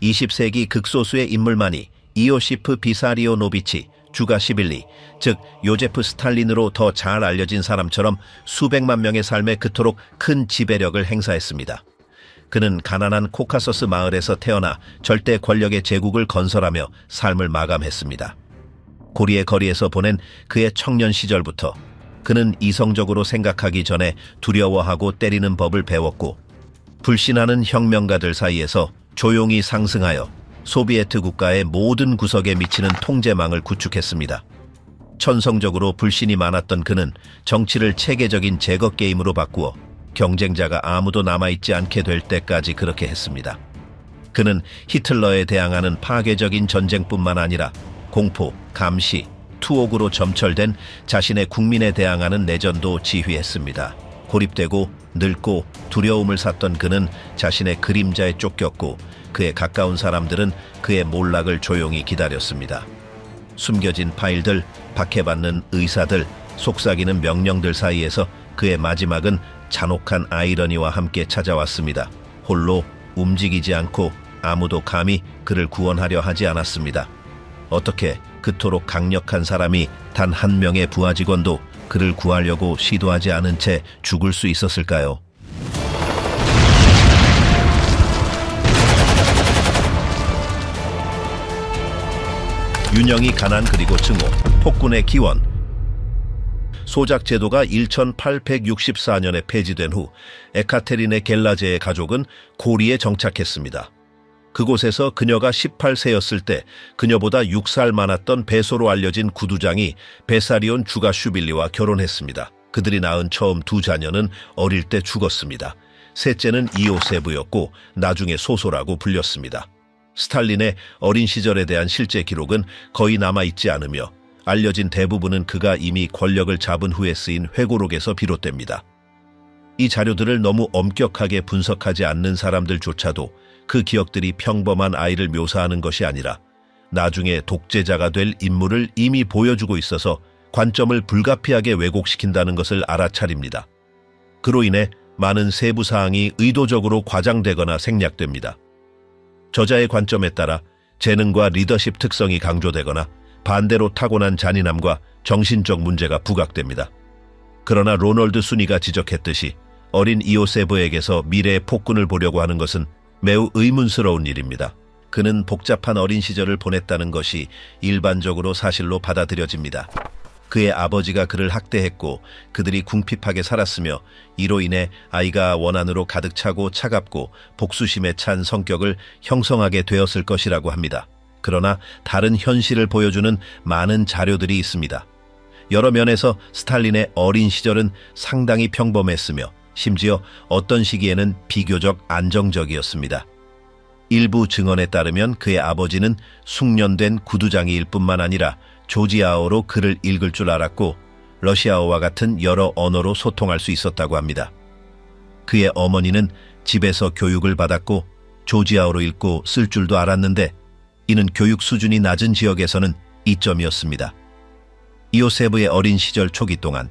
20세기 극소수의 인물만이 이오시프 비사리오노비치 주가시빌리, 즉 요제프 스탈린으로 더 잘 알려진 사람처럼 수백만 명의 삶에 그토록 큰 지배력을 행사했습니다. 그는 가난한 코카서스 마을에서 태어나 절대 권력의 제국을 건설하며 삶을 마감했습니다. 고리의 거리에서 보낸 그의 청년 시절부터 그는 이성적으로 생각하기 전에 두려워하고 때리는 법을 배웠고, 불신하는 혁명가들 사이에서 조용히 상승하여 소비에트 국가의 모든 구석에 미치는 통제망을 구축했습니다. 천성적으로 불신이 많았던 그는 정치를 체계적인 제거 게임으로 바꾸어 경쟁자가 아무도 남아있지 않게 될 때까지 그렇게 했습니다. 그는 히틀러에 대항하는 파괴적인 전쟁뿐만 아니라 공포, 감시, 투옥으로 점철된 자신의 국민에 대항하는 내전도 지휘했습니다. 고립되고 늙고 두려움을 샀던 그는 자신의 그림자에 쫓겼고, 그의 가까운 사람들은 그의 몰락을 조용히 기다렸습니다. 숨겨진 파일들, 박해받는 의사들, 속삭이는 명령들 사이에서 그의 마지막은 잔혹한 아이러니와 함께 찾아왔습니다. 홀로 움직이지 않고 아무도 감히 그를 구원하려 하지 않았습니다. 어떻게 그토록 강력한 사람이 단 한 명의 부하 직원도 그를 구하려고 시도하지 않은 채 죽을 수 있었을까요? 윤영이 가난 그리고 증오, 폭군의 기원. 소작 제도가 1864년에 폐지된 후 에카테리네 겔라제의 가족은 고리에 정착했습니다. 그곳에서 그녀가 18세였을 때 그녀보다 6살 많았던 배소로 알려진 구두장이 베사리온 주가슈빌리와 결혼했습니다. 그들이 낳은 처음 두 자녀는 어릴 때 죽었습니다. 셋째는 이오세브였고 나중에 소소라고 불렸습니다. 스탈린의 어린 시절에 대한 실제 기록은 거의 남아있지 않으며 알려진 대부분은 그가 이미 권력을 잡은 후에 쓰인 회고록에서 비롯됩니다. 이 자료들을 너무 엄격하게 분석하지 않는 사람들조차도 그 기억들이 평범한 아이를 묘사하는 것이 아니라 나중에 독재자가 될 인물을 이미 보여주고 있어서 관점을 불가피하게 왜곡시킨다는 것을 알아차립니다. 그로 인해 많은 세부 사항이 의도적으로 과장되거나 생략됩니다. 저자의 관점에 따라 재능과 리더십 특성이 강조되거나 반대로 타고난 잔인함과 정신적 문제가 부각됩니다. 그러나 로널드 순이가 지적했듯이 어린 이오세브에게서 미래의 폭군을 보려고 하는 것은 매우 의문스러운 일입니다. 그는 복잡한 어린 시절을 보냈다는 것이 일반적으로 사실로 받아들여집니다. 그의 아버지가 그를 학대했고 그들이 궁핍하게 살았으며 이로 인해 아이가 원한으로 가득 차고 차갑고 복수심에 찬 성격을 형성하게 되었을 것이라고 합니다. 그러나 다른 현실을 보여주는 많은 자료들이 있습니다. 여러 면에서 스탈린의 어린 시절은 상당히 평범했으며 심지어 어떤 시기에는 비교적 안정적이었습니다. 일부 증언에 따르면 그의 아버지는 숙련된 구두장이일 뿐만 아니라 조지아어로 글을 읽을 줄 알았고 러시아어와 같은 여러 언어로 소통할 수 있었다고 합니다. 그의 어머니는 집에서 교육을 받았고 조지아어로 읽고 쓸 줄도 알았는데 이는 교육 수준이 낮은 지역에서는 이점이었습니다. 이오세브의 어린 시절 초기 동안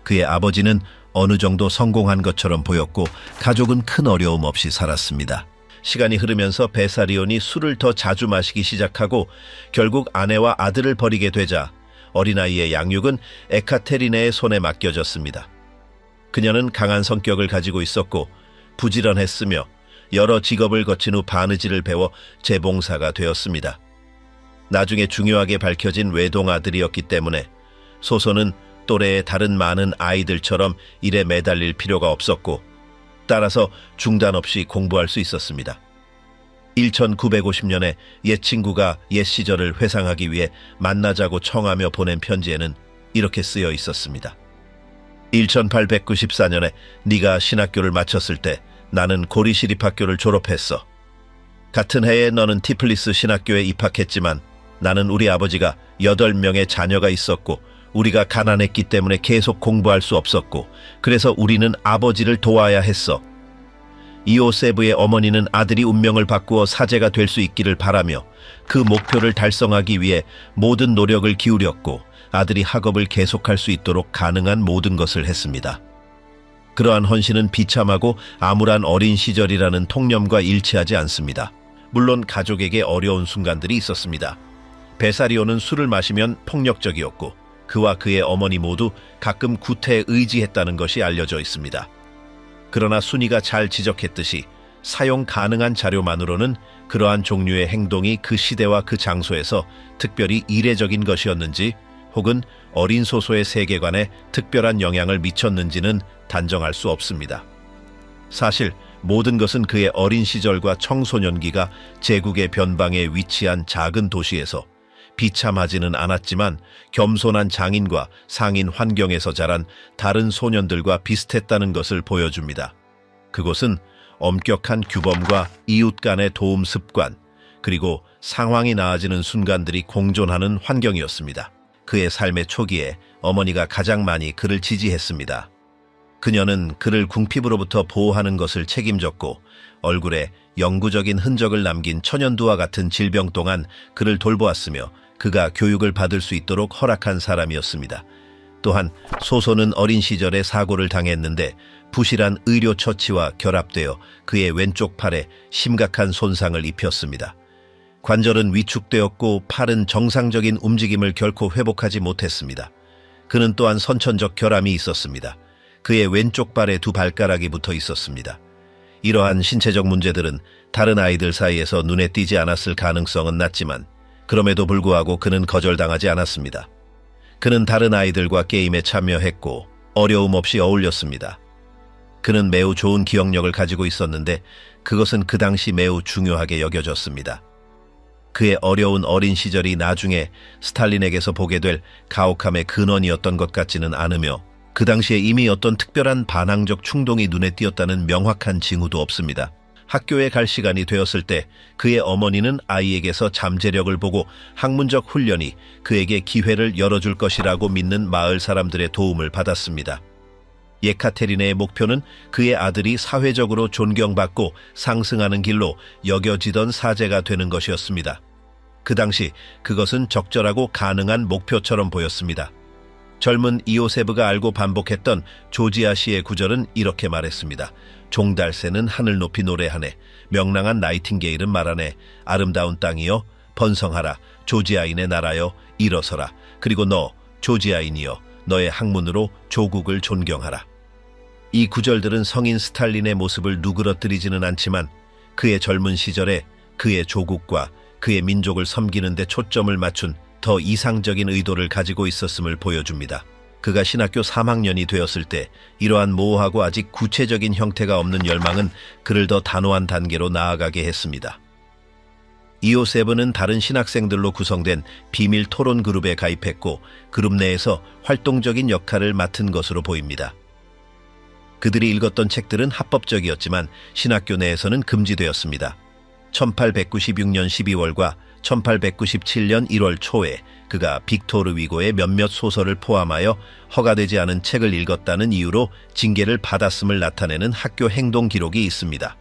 그의 아버지는 어느 정도 성공한 것처럼 보였고 가족은 큰 어려움 없이 살았습니다. 시간이 흐르면서 베사리온이 술을 더 자주 마시기 시작하고 결국 아내와 아들을 버리게 되자 어린아이의 양육은 에카테리네의 손에 맡겨졌습니다. 그녀는 강한 성격을 가지고 있었고 부지런했으며 여러 직업을 거친 후 바느질을 배워 재봉사가 되었습니다. 나중에 중요하게 밝혀진 외동아들이었기 때문에 소소는 또래의 다른 많은 아이들처럼 일에 매달릴 필요가 없었고 따라서 중단 없이 공부할 수 있었습니다. 1950년에 옛 친구가 옛 시절을 회상하기 위해 만나자고 청하며 보낸 편지에는 이렇게 쓰여 있었습니다. 1894년에 네가 신학교를 마쳤을 때 나는 고리시립학교를 졸업했어. 같은 해에 너는 티플리스 신학교에 입학했지만 나는 우리 아버지가 8명의 자녀가 있었고 우리가 가난했기 때문에 계속 공부할 수 없었고 그래서 우리는 아버지를 도와야 했어. 이오세브의 어머니는 아들이 운명을 바꾸어 사제가 될 수 있기를 바라며 그 목표를 달성하기 위해 모든 노력을 기울였고 아들이 학업을 계속할 수 있도록 가능한 모든 것을 했습니다. 그러한 헌신은 비참하고 암울한 어린 시절이라는 통념과 일치하지 않습니다. 물론 가족에게 어려운 순간들이 있었습니다. 베사리오는 술을 마시면 폭력적이었고 그와 그의 어머니 모두 가끔 구태에 의지했다는 것이 알려져 있습니다. 그러나 순이가 잘 지적했듯이 사용 가능한 자료만으로는 그러한 종류의 행동이 그 시대와 그 장소에서 특별히 이례적인 것이었는지 혹은 어린 소소의 세계관에 특별한 영향을 미쳤는지는 단정할 수 없습니다. 사실 모든 것은 그의 어린 시절과 청소년기가 제국의 변방에 위치한 작은 도시에서 비참하지는 않았지만 겸손한 장인과 상인 환경에서 자란 다른 소년들과 비슷했다는 것을 보여줍니다. 그곳은 엄격한 규범과 이웃 간의 도움 습관, 그리고 상황이 나아지는 순간들이 공존하는 환경이었습니다. 그의 삶의 초기에 어머니가 가장 많이 그를 지지했습니다. 그녀는 그를 궁핍으로부터 보호하는 것을 책임졌고 얼굴에 영구적인 흔적을 남긴 천연두와 같은 질병 동안 그를 돌보았으며 그가 교육을 받을 수 있도록 허락한 사람이었습니다. 또한 소소는 어린 시절에 사고를 당했는데 부실한 의료 처치와 결합되어 그의 왼쪽 팔에 심각한 손상을 입혔습니다. 관절은 위축되었고 팔은 정상적인 움직임을 결코 회복하지 못했습니다. 그는 또한 선천적 결함이 있었습니다. 그의 왼쪽 발에 두 발가락이 붙어 있었습니다. 이러한 신체적 문제들은 다른 아이들 사이에서 눈에 띄지 않았을 가능성은 낮지만 그럼에도 불구하고 그는 거절당하지 않았습니다. 그는 다른 아이들과 게임에 참여했고 어려움 없이 어울렸습니다. 그는 매우 좋은 기억력을 가지고 있었는데 그것은 그 당시 매우 중요하게 여겨졌습니다. 그의 어려운 어린 시절이 나중에 스탈린에게서 보게 될 가혹함의 근원이었던 것 같지는 않으며 그 당시에 이미 어떤 특별한 반항적 충동이 눈에 띄었다는 명확한 징후도 없습니다. 학교에 갈 시간이 되었을 때 그의 어머니는 아이에게서 잠재력을 보고 학문적 훈련이 그에게 기회를 열어줄 것이라고 믿는 마을 사람들의 도움을 받았습니다. 예카테리네의 목표는 그의 아들이 사회적으로 존경받고 상승하는 길로 여겨지던 사제가 되는 것이었습니다. 그 당시 그것은 적절하고 가능한 목표처럼 보였습니다. 젊은 이오세브가 알고 반복했던 조지아 시의 구절은 이렇게 말했습니다. 종달새는 하늘 높이 노래하네. 명랑한 나이팅게일은 말하네. 아름다운 땅이여 번성하라. 조지아인의 나라여 일어서라. 그리고 너 조지아인이여 너의 학문으로 조국을 존경하라. 이 구절들은 성인 스탈린의 모습을 누그러뜨리지는 않지만 그의 젊은 시절에 그의 조국과 그의 민족을 섬기는 데 초점을 맞춘 더 이상적인 의도를 가지고 있었음을 보여줍니다. 그가 신학교 3학년이 되었을 때 이러한 모호하고 아직 구체적인 형태가 없는 열망은 그를 더 단호한 단계로 나아가게 했습니다. 이오세브는 다른 신학생들로 구성된 비밀 토론 그룹에 가입했고 그룹 내에서 활동적인 역할을 맡은 것으로 보입니다. 그들이 읽었던 책들은 합법적이었지만 신학교 내에서는 금지되었습니다. 1896년 12월과 1897년 1월 초에 그가 빅토르 위고의 몇몇 소설을 포함하여 허가되지 않은 책을 읽었다는 이유로 징계를 받았음을 나타내는 학교 행동 기록이 있습니다.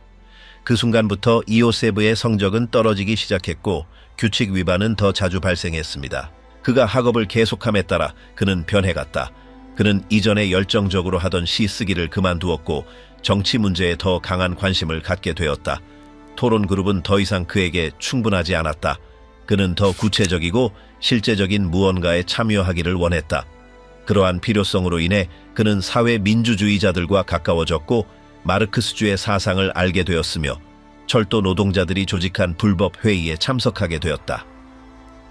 그 순간부터 이오세브의 성적은 떨어지기 시작했고 규칙 위반은 더 자주 발생했습니다. 그가 학업을 계속함에 따라 그는 변해갔다. 그는 이전에 열정적으로 하던 시 쓰기를 그만두었고 정치 문제에 더 강한 관심을 갖게 되었다. 토론 그룹은 더 이상 그에게 충분하지 않았다. 그는 더 구체적이고 실제적인 무언가에 참여하기를 원했다. 그러한 필요성으로 인해 그는 사회 민주주의자들과 가까워졌고 마르크스주의 사상을 알게 되었으며 철도 노동자들이 조직한 불법 회의에 참석하게 되었다.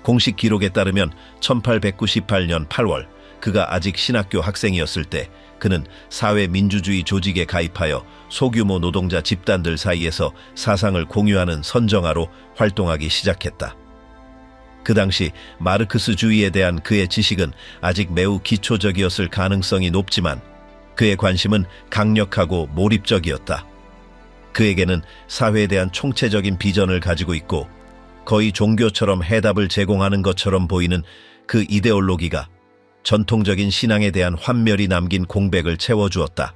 공식 기록에 따르면 1898년 8월 그가 아직 신학교 학생이었을 때 그는 사회 민주주의 조직에 가입하여 소규모 노동자 집단들 사이에서 사상을 공유하는 선정아로 활동하기 시작했다. 그 당시 마르크스주의에 대한 그의 지식은 아직 매우 기초적이었을 가능성이 높지만 그의 관심은 강력하고 몰입적이었다. 그에게는 사회에 대한 총체적인 비전을 가지고 있고 거의 종교처럼 해답을 제공하는 것처럼 보이는 그 이데올로기가 전통적인 신앙에 대한 환멸이 남긴 공백을 채워주었다.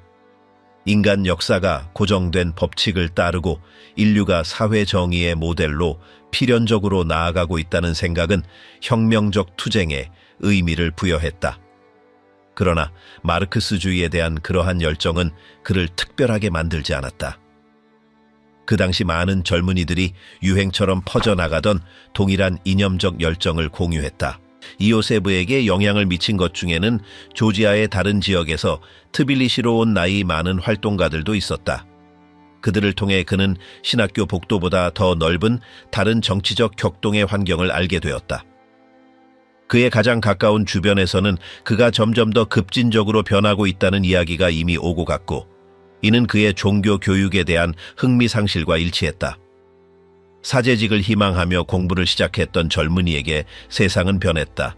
인간 역사가 고정된 법칙을 따르고 인류가 사회 정의의 모델로 필연적으로 나아가고 있다는 생각은 혁명적 투쟁에 의미를 부여했다. 그러나 마르크스주의에 대한 그러한 열정은 그를 특별하게 만들지 않았다. 그 당시 많은 젊은이들이 유행처럼 퍼져나가던 동일한 이념적 열정을 공유했다. 이오세브에게 영향을 미친 것 중에는 조지아의 다른 지역에서 트빌리시로 온 나이 많은 활동가들도 있었다. 그들을 통해 그는 신학교 복도보다 더 넓은 다른 정치적 격동의 환경을 알게 되었다. 그의 가장 가까운 주변에서는 그가 점점 더 급진적으로 변하고 있다는 이야기가 이미 오고 갔고, 이는 그의 종교 교육에 대한 흥미상실과 일치했다. 사제직을 희망하며 공부를 시작했던 젊은이에게 세상은 변했다.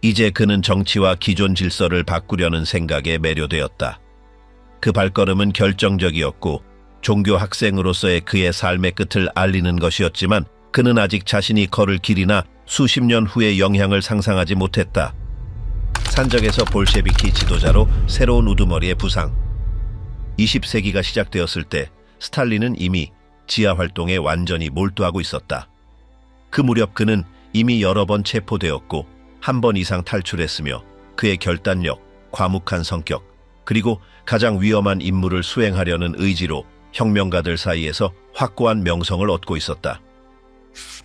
이제 그는 정치와 기존 질서를 바꾸려는 생각에 매료되었다. 그 발걸음은 결정적이었고 종교 학생으로서의 그의 삶의 끝을 알리는 것이었지만 그는 아직 자신이 걸을 길이나 수십 년 후의 영향을 상상하지 못했다. 산적에서 볼셰비키 지도자로 새로운 우두머리의 부상. 20세기가 시작되었을 때 스탈린은 이미 지하 활동에 완전히 몰두하고 있었다. 그 무렵 그는 이미 여러 번 체포되었고 한 번 이상 탈출했으며 그의 결단력, 과묵한 성격, 그리고 가장 위험한 임무를 수행하려는 의지로 혁명가들 사이에서 확고한 명성을 얻고 있었다.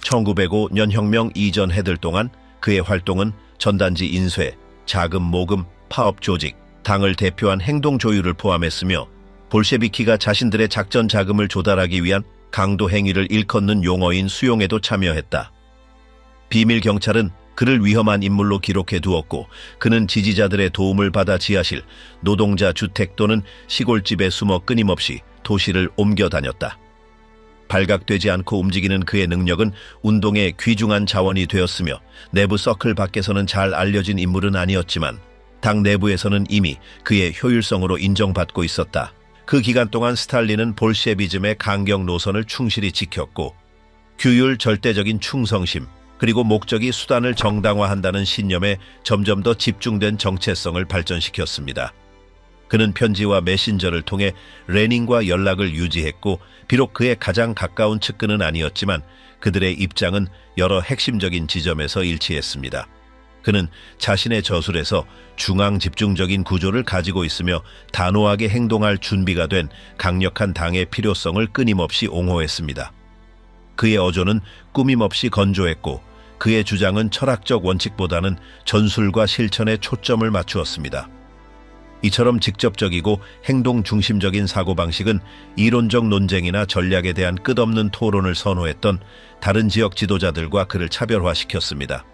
1905년 혁명 이전 해들 동안 그의 활동은 전단지 인쇄, 자금 모금, 파업 조직, 당을 대표한 행동 조율을 포함했으며 볼셰비키가 자신들의 작전 자금을 조달하기 위한 강도 행위를 일컫는 용어인 수용에도 참여했다. 비밀 경찰은 그를 위험한 인물로 기록해 두었고 그는 지지자들의 도움을 받아 지하실, 노동자 주택 또는 시골집에 숨어 끊임없이 도시를 옮겨 다녔다. 발각되지 않고 움직이는 그의 능력은 운동의 귀중한 자원이 되었으며 내부 서클 밖에서는 잘 알려진 인물은 아니었지만 당 내부에서는 이미 그의 효율성으로 인정받고 있었다. 그 기간 동안 스탈린은 볼셰비즘의 강경 노선을 충실히 지켰고 규율, 절대적인 충성심, 그리고 목적이 수단을 정당화한다는 신념에 점점 더 집중된 정체성을 발전시켰습니다. 그는 편지와 메신저를 통해 레닌과 연락을 유지했고 비록 그의 가장 가까운 측근은 아니었지만 그들의 입장은 여러 핵심적인 지점에서 일치했습니다. 그는 자신의 저술에서 중앙 집중적인 구조를 가지고 있으며 단호하게 행동할 준비가 된 강력한 당의 필요성을 끊임없이 옹호했습니다. 그의 어조는 꾸밈없이 건조했고 그의 주장은 철학적 원칙보다는 전술과 실천에 초점을 맞추었습니다. 이처럼 직접적이고 행동 중심적인 사고방식은 이론적 논쟁이나 전략에 대한 끝없는 토론을 선호했던 다른 지역 지도자들과 그를 차별화시켰습니다.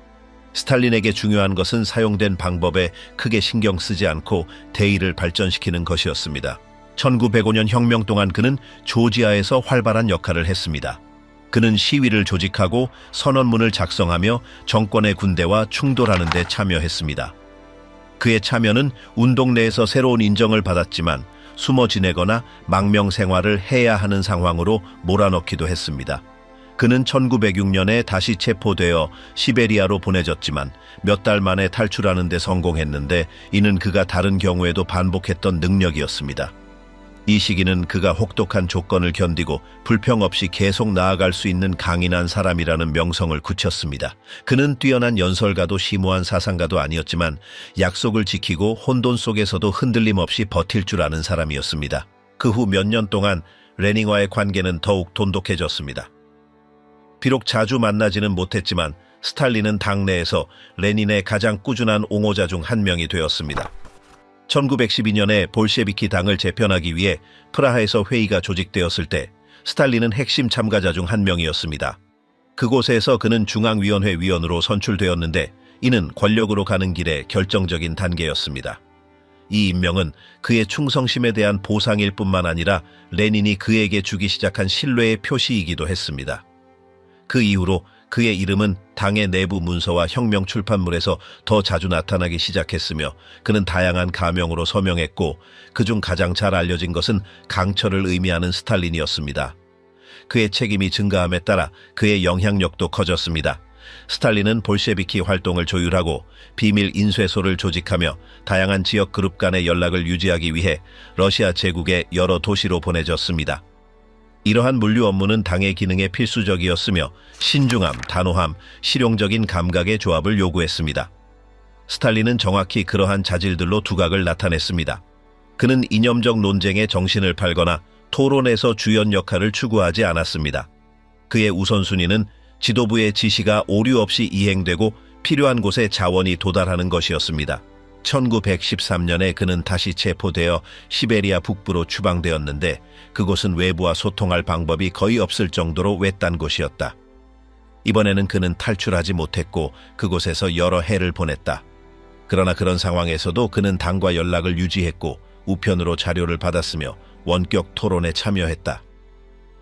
스탈린에게 중요한 것은 사용된 방법에 크게 신경 쓰지 않고 대의를 발전시키는 것이었습니다. 1905년 혁명 동안 그는 조지아에서 활발한 역할을 했습니다. 그는 시위를 조직하고 선언문을 작성하며 정권의 군대와 충돌하는 데 참여했습니다. 그의 참여는 운동 내에서 새로운 인정을 받았지만 숨어 지내거나 망명 생활을 해야 하는 상황으로 몰아넣기도 했습니다. 그는 1906년에 다시 체포되어 시베리아로 보내졌지만 몇 달 만에 탈출하는 데 성공했는데 이는 그가 다른 경우에도 반복했던 능력이었습니다. 이 시기는 그가 혹독한 조건을 견디고 불평 없이 계속 나아갈 수 있는 강인한 사람이라는 명성을 굳혔습니다. 그는 뛰어난 연설가도 심오한 사상가도 아니었지만 약속을 지키고 혼돈 속에서도 흔들림 없이 버틸 줄 아는 사람이었습니다. 그 후 몇 년 동안 레닌과의 관계는 더욱 돈독해졌습니다. 비록 자주 만나지는 못했지만 스탈린은 당내에서 레닌의 가장 꾸준한 옹호자 중 한 명이 되었습니다. 1912년에 볼셰비키 당을 재편하기 위해 프라하에서 회의가 조직되었을 때 스탈린은 핵심 참가자 중 한 명이었습니다. 그곳에서 그는 중앙위원회 위원으로 선출되었는데 이는 권력으로 가는 길의 결정적인 단계였습니다. 이 임명은 그의 충성심에 대한 보상일 뿐만 아니라 레닌이 그에게 주기 시작한 신뢰의 표시이기도 했습니다. 그 이후로 그의 이름은 당의 내부 문서와 혁명 출판물에서 더 자주 나타나기 시작했으며 그는 다양한 가명으로 서명했고 그중 가장 잘 알려진 것은 강철을 의미하는 스탈린이었습니다. 그의 책임이 증가함에 따라 그의 영향력도 커졌습니다. 스탈린은 볼셰비키 활동을 조율하고 비밀 인쇄소를 조직하며 다양한 지역 그룹 간의 연락을 유지하기 위해 러시아 제국의 여러 도시로 보내졌습니다. 이러한 물류 업무는 당의 기능에 필수적이었으며 신중함, 단호함, 실용적인 감각의 조합을 요구했습니다. 스탈린은 정확히 그러한 자질들로 두각을 나타냈습니다. 그는 이념적 논쟁에 정신을 팔거나 토론에서 주연 역할을 추구하지 않았습니다. 그의 우선순위는 지도부의 지시가 오류 없이 이행되고 필요한 곳에 자원이 도달하는 것이었습니다. 1913년에 그는 다시 체포되어 시베리아 북부로 추방되었는데 그곳은 외부와 소통할 방법이 거의 없을 정도로 외딴 곳이었다. 이번에는 그는 탈출하지 못했고 그곳에서 여러 해를 보냈다. 그러나 그런 상황에서도 그는 당과 연락을 유지했고 우편으로 자료를 받았으며 원격 토론에 참여했다.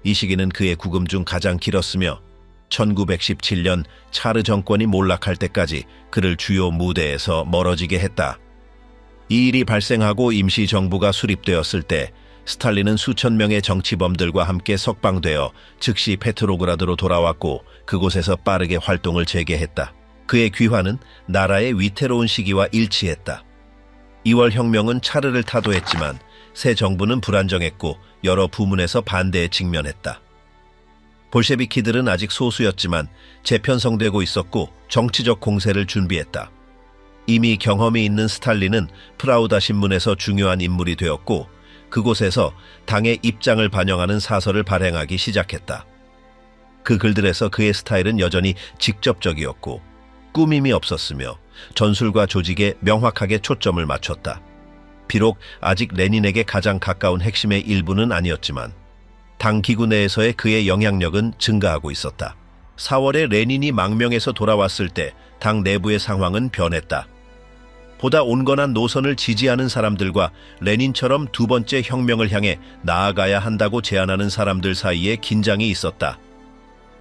이 시기는 그의 구금 중 가장 길었으며 1917년 차르 정권이 몰락할 때까지 그를 주요 무대에서 멀어지게 했다. 이 일이 발생하고 임시정부가 수립되었을 때 스탈린은 수천 명의 정치범들과 함께 석방되어 즉시 페트로그라드로 돌아왔고 그곳에서 빠르게 활동을 재개했다. 그의 귀환은 나라의 위태로운 시기와 일치했다. 2월 혁명은 차르를 타도했지만 새 정부는 불안정했고 여러 부문에서 반대에 직면했다. 볼셰비키들은 아직 소수였지만 재편성되고 있었고 정치적 공세를 준비했다. 이미 경험이 있는 스탈린은 프라우다 신문에서 중요한 인물이 되었고 그곳에서 당의 입장을 반영하는 사설을 발행하기 시작했다. 그 글들에서 그의 스타일은 여전히 직접적이었고 꾸밈이 없었으며 전술과 조직에 명확하게 초점을 맞췄다. 비록 아직 레닌에게 가장 가까운 핵심의 일부는 아니었지만 당 기구 내에서의 그의 영향력은 증가하고 있었다. 4월에 레닌이 망명에서 돌아왔을 때 당 내부의 상황은 변했다. 보다 온건한 노선을 지지하는 사람들과 레닌처럼 두 번째 혁명을 향해 나아가야 한다고 제안하는 사람들 사이에 긴장이 있었다.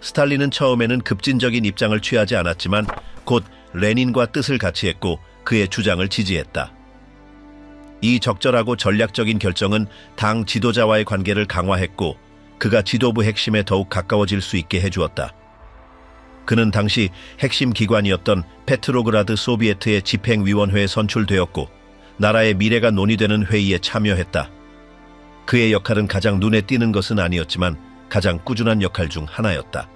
스탈린은 처음에는 급진적인 입장을 취하지 않았지만 곧 레닌과 뜻을 같이 했고 그의 주장을 지지했다. 이 적절하고 전략적인 결정은 당 지도자와의 관계를 강화했고 그가 지도부 핵심에 더욱 가까워질 수 있게 해주었다. 그는 당시 핵심 기관이었던 페트로그라드 소비에트의 집행위원회에 선출되었고 나라의 미래가 논의되는 회의에 참여했다. 그의 역할은 가장 눈에 띄는 것은 아니었지만 가장 꾸준한 역할 중 하나였다.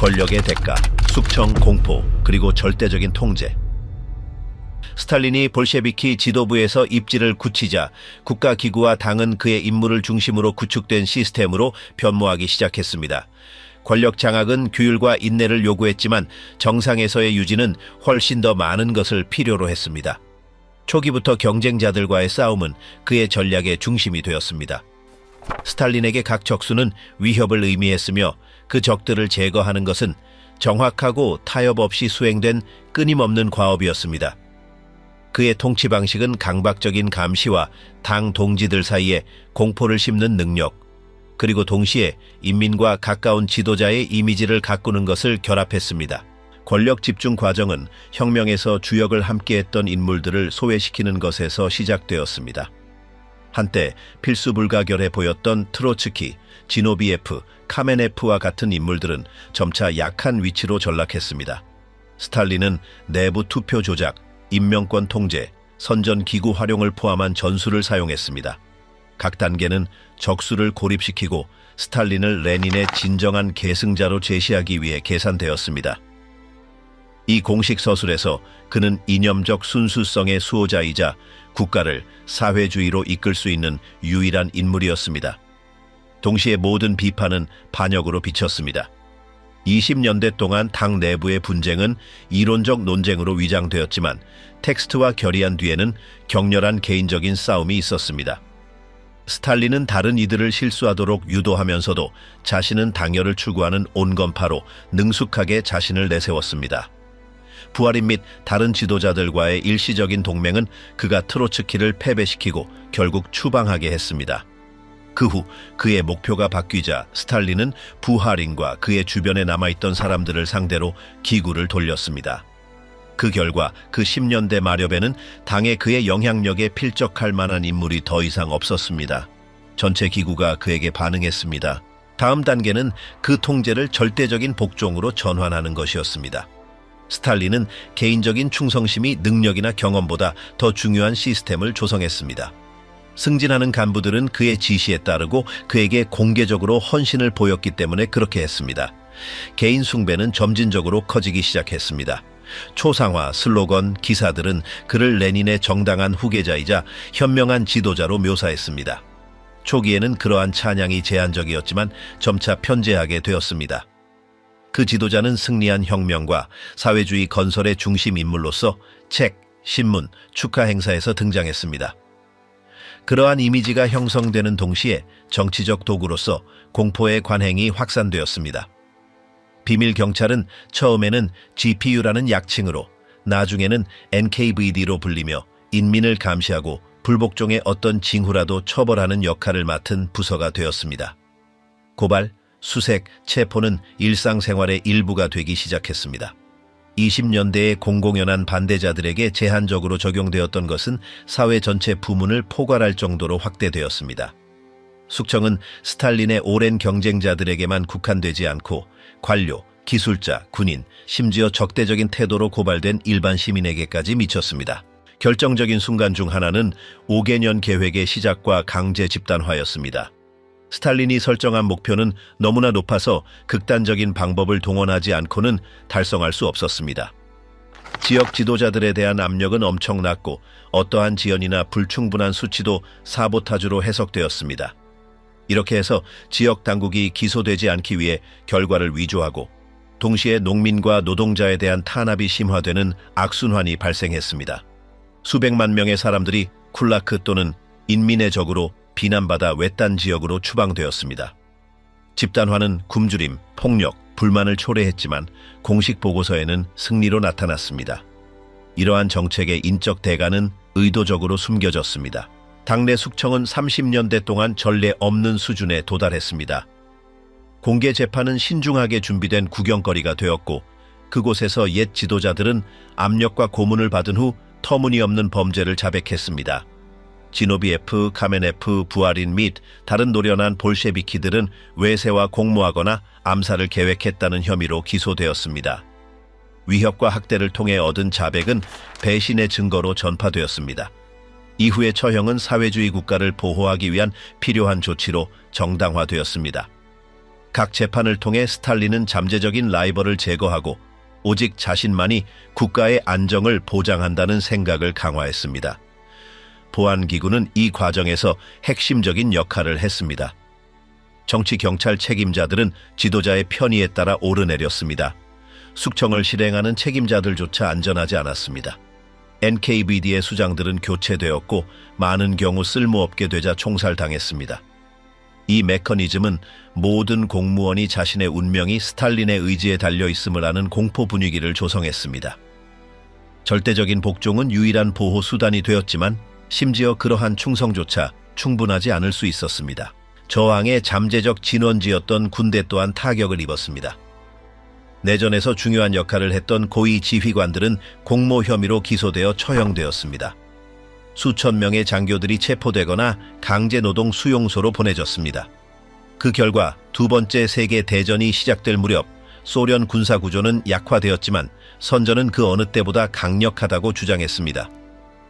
권력의 대가, 숙청 공포, 그리고 절대적인 통제. 스탈린이 볼셰비키 지도부에서 입지를 굳히자 국가기구와 당은 그의 임무를 중심으로 구축된 시스템으로 변모하기 시작했습니다. 권력 장악은 규율과 인내를 요구했지만 정상에서의 유지는 훨씬 더 많은 것을 필요로 했습니다. 초기부터 경쟁자들과의 싸움은 그의 전략의 중심이 되었습니다. 스탈린에게 각 적수는 위협을 의미했으며 그 적들을 제거하는 것은 정확하고 타협 없이 수행된 끊임없는 과업이었습니다. 그의 통치 방식은 강박적인 감시와 당 동지들 사이에 공포를 심는 능력, 그리고 동시에 인민과 가까운 지도자의 이미지를 가꾸는 것을 결합했습니다. 권력 집중 과정은 혁명에서 주역을 함께했던 인물들을 소외시키는 것에서 시작되었습니다. 한때 필수 불가결해 보였던 트로츠키, 지노비에프, 카메네프와 같은 인물들은 점차 약한 위치로 전락했습니다. 스탈린은 내부 투표 조작, 임명권 통제, 선전 기구 활용을 포함한 전술을 사용했습니다. 각 단계는 적수를 고립시키고 스탈린을 레닌의 진정한 계승자로 제시하기 위해 계산되었습니다. 이 공식 서술에서 그는 이념적 순수성의 수호자이자 국가를 사회주의로 이끌 수 있는 유일한 인물이었습니다. 동시에 모든 비판은 반역으로 비쳤습니다. 20년대 동안 당 내부의 분쟁은 이론적 논쟁으로 위장되었지만 텍스트와 결의한 뒤에는 격렬한 개인적인 싸움이 있었습니다. 스탈린은 다른 이들을 실수하도록 유도하면서도 자신은 당열을 추구하는 온건파로 능숙하게 자신을 내세웠습니다. 부하린 및 다른 지도자들과의 일시적인 동맹은 그가 트로츠키를 패배시키고 결국 추방하게 했습니다. 그 후 그의 목표가 바뀌자 스탈린은 부하린과 그의 주변에 남아있던 사람들을 상대로 기구를 돌렸습니다. 그 결과 그 10년대 마렵에는 당에 그의 영향력에 필적할 만한 인물이 더 이상 없었습니다. 전체 기구가 그에게 반응했습니다. 다음 단계는 그 통제를 절대적인 복종으로 전환하는 것이었습니다. 스탈린은 개인적인 충성심이 능력이나 경험보다 더 중요한 시스템을 조성했습니다. 승진하는 간부들은 그의 지시에 따르고 그에게 공개적으로 헌신을 보였기 때문에 그렇게 했습니다. 개인 숭배는 점진적으로 커지기 시작했습니다. 초상화, 슬로건, 기사들은 그를 레닌의 정당한 후계자이자 현명한 지도자로 묘사했습니다. 초기에는 그러한 찬양이 제한적이었지만 점차 편재하게 되었습니다. 그 지도자는 승리한 혁명과 사회주의 건설의 중심 인물로서 책, 신문, 축하 행사에서 등장했습니다. 그러한 이미지가 형성되는 동시에 정치적 도구로서 공포의 관행이 확산되었습니다. 비밀 경찰은 처음에는 GPU라는 약칭으로 나중에는 NKVD로 불리며 인민을 감시하고 불복종의 어떤 징후라도 처벌하는 역할을 맡은 부서가 되었습니다. 고발, 수색, 체포는 일상생활의 일부가 되기 시작했습니다. 20년대의 공공연한 반대자들에게 제한적으로 적용되었던 것은 사회 전체 부문을 포괄할 정도로 확대되었습니다. 숙청은 스탈린의 오랜 경쟁자들에게만 국한되지 않고 관료, 기술자, 군인, 심지어 적대적인 태도로 고발된 일반 시민에게까지 미쳤습니다. 결정적인 순간 중 하나는 5개년 계획의 시작과 강제 집단화였습니다. 스탈린이 설정한 목표는 너무나 높아서 극단적인 방법을 동원하지 않고는 달성할 수 없었습니다. 지역 지도자들에 대한 압력은 엄청났고 어떠한 지연이나 불충분한 수치도 사보타주로 해석되었습니다. 이렇게 해서 지역 당국이 기소되지 않기 위해 결과를 위조하고 동시에 농민과 노동자에 대한 탄압이 심화되는 악순환이 발생했습니다. 수백만 명의 사람들이 쿨라크 또는 인민의 적으로 비난받아 외딴 지역으로 추방되었습니다. 집단화는 굶주림, 폭력, 불만을 초래했지만 공식 보고서에는 승리로 나타났습니다. 이러한 정책의 인적 대가는 의도적으로 숨겨졌습니다. 당내 숙청은 30년대 동안 전례 없는 수준에 도달했습니다. 공개 재판은 신중하게 준비된 구경거리가 되었고 그곳에서 옛 지도자들은 압력과 고문을 받은 후 터무니없는 범죄를 자백했습니다. 지노비에프, 카메네프, 부하린 및 다른 노련한 볼셰비키들은 외세와 공모하거나 암살을 계획했다는 혐의로 기소되었습니다. 위협과 학대를 통해 얻은 자백은 배신의 증거로 전파되었습니다. 이후의 처형은 사회주의 국가를 보호하기 위한 필요한 조치로 정당화되었습니다. 각 재판을 통해 스탈린은 잠재적인 라이벌을 제거하고 오직 자신만이 국가의 안정을 보장한다는 생각을 강화했습니다. 보안기구는 이 과정에서 핵심적인 역할을 했습니다. 정치 경찰 책임자들은 지도자의 편의에 따라 오르내렸습니다. 숙청을 실행하는 책임자들조차 안전하지 않았습니다. NKVD의 수장들은 교체되었고 많은 경우 쓸모없게 되자 총살당했습니다. 이 메커니즘은 모든 공무원이 자신의 운명이 스탈린의 의지에 달려 있음을 아는 공포 분위기를 조성했습니다. 절대적인 복종은 유일한 보호 수단이 되었지만 심지어 그러한 충성조차 충분하지 않을 수 있었습니다. 저항의 잠재적 진원지였던 군대 또한 타격을 입었습니다. 내전에서 중요한 역할을 했던 고위 지휘관들은 공모 혐의로 기소되어 처형되었습니다. 수천 명의 장교들이 체포되거나 강제노동 수용소로 보내졌습니다. 그 결과 두 번째 세계 대전이 시작될 무렵 소련 군사구조는 약화되었지만 선전은 그 어느 때보다 강력하다고 주장했습니다.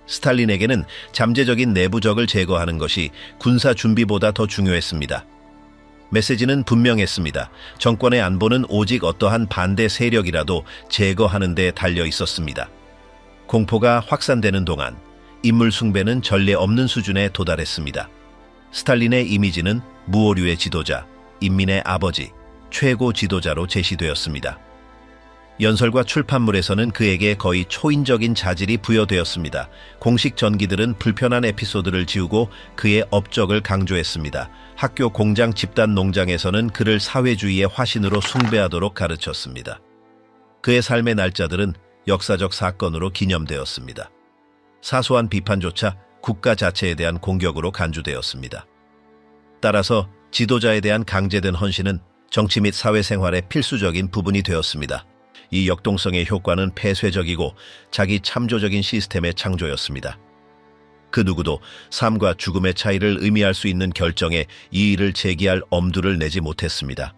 스탈린에게는 잠재적인 내부적을 제거하는 것이 군사 준비보다 더 중요했습니다. 메시지는 분명했습니다. 정권의 안보는 오직 어떠한 반대 세력이라도 제거하는 데 달려 있었습니다. 공포가 확산되는 동안 인물 숭배는 전례 없는 수준에 도달했습니다. 스탈린의 이미지는 무오류의 지도자, 인민의 아버지, 최고 지도자로 제시되었습니다. 연설과 출판물에서는 그에게 거의 초인적인 자질이 부여되었습니다. 공식 전기들은 불편한 에피소드를 지우고 그의 업적을 강조했습니다. 학교, 공장, 집단, 농장에서는 그를 사회주의의 화신으로 숭배하도록 가르쳤습니다. 그의 삶의 날짜들은 역사적 사건으로 기념되었습니다. 사소한 비판조차 국가 자체에 대한 공격으로 간주되었습니다. 따라서 지도자에 대한 강제된 헌신은 정치 및 사회생활의 필수적인 부분이 되었습니다. 이 역동성의 효과는 폐쇄적이고 자기 참조적인 시스템의 창조였습니다. 그 누구도 삶과 죽음의 차이를 의미할 수 있는 결정에 이의를 제기할 엄두를 내지 못했습니다.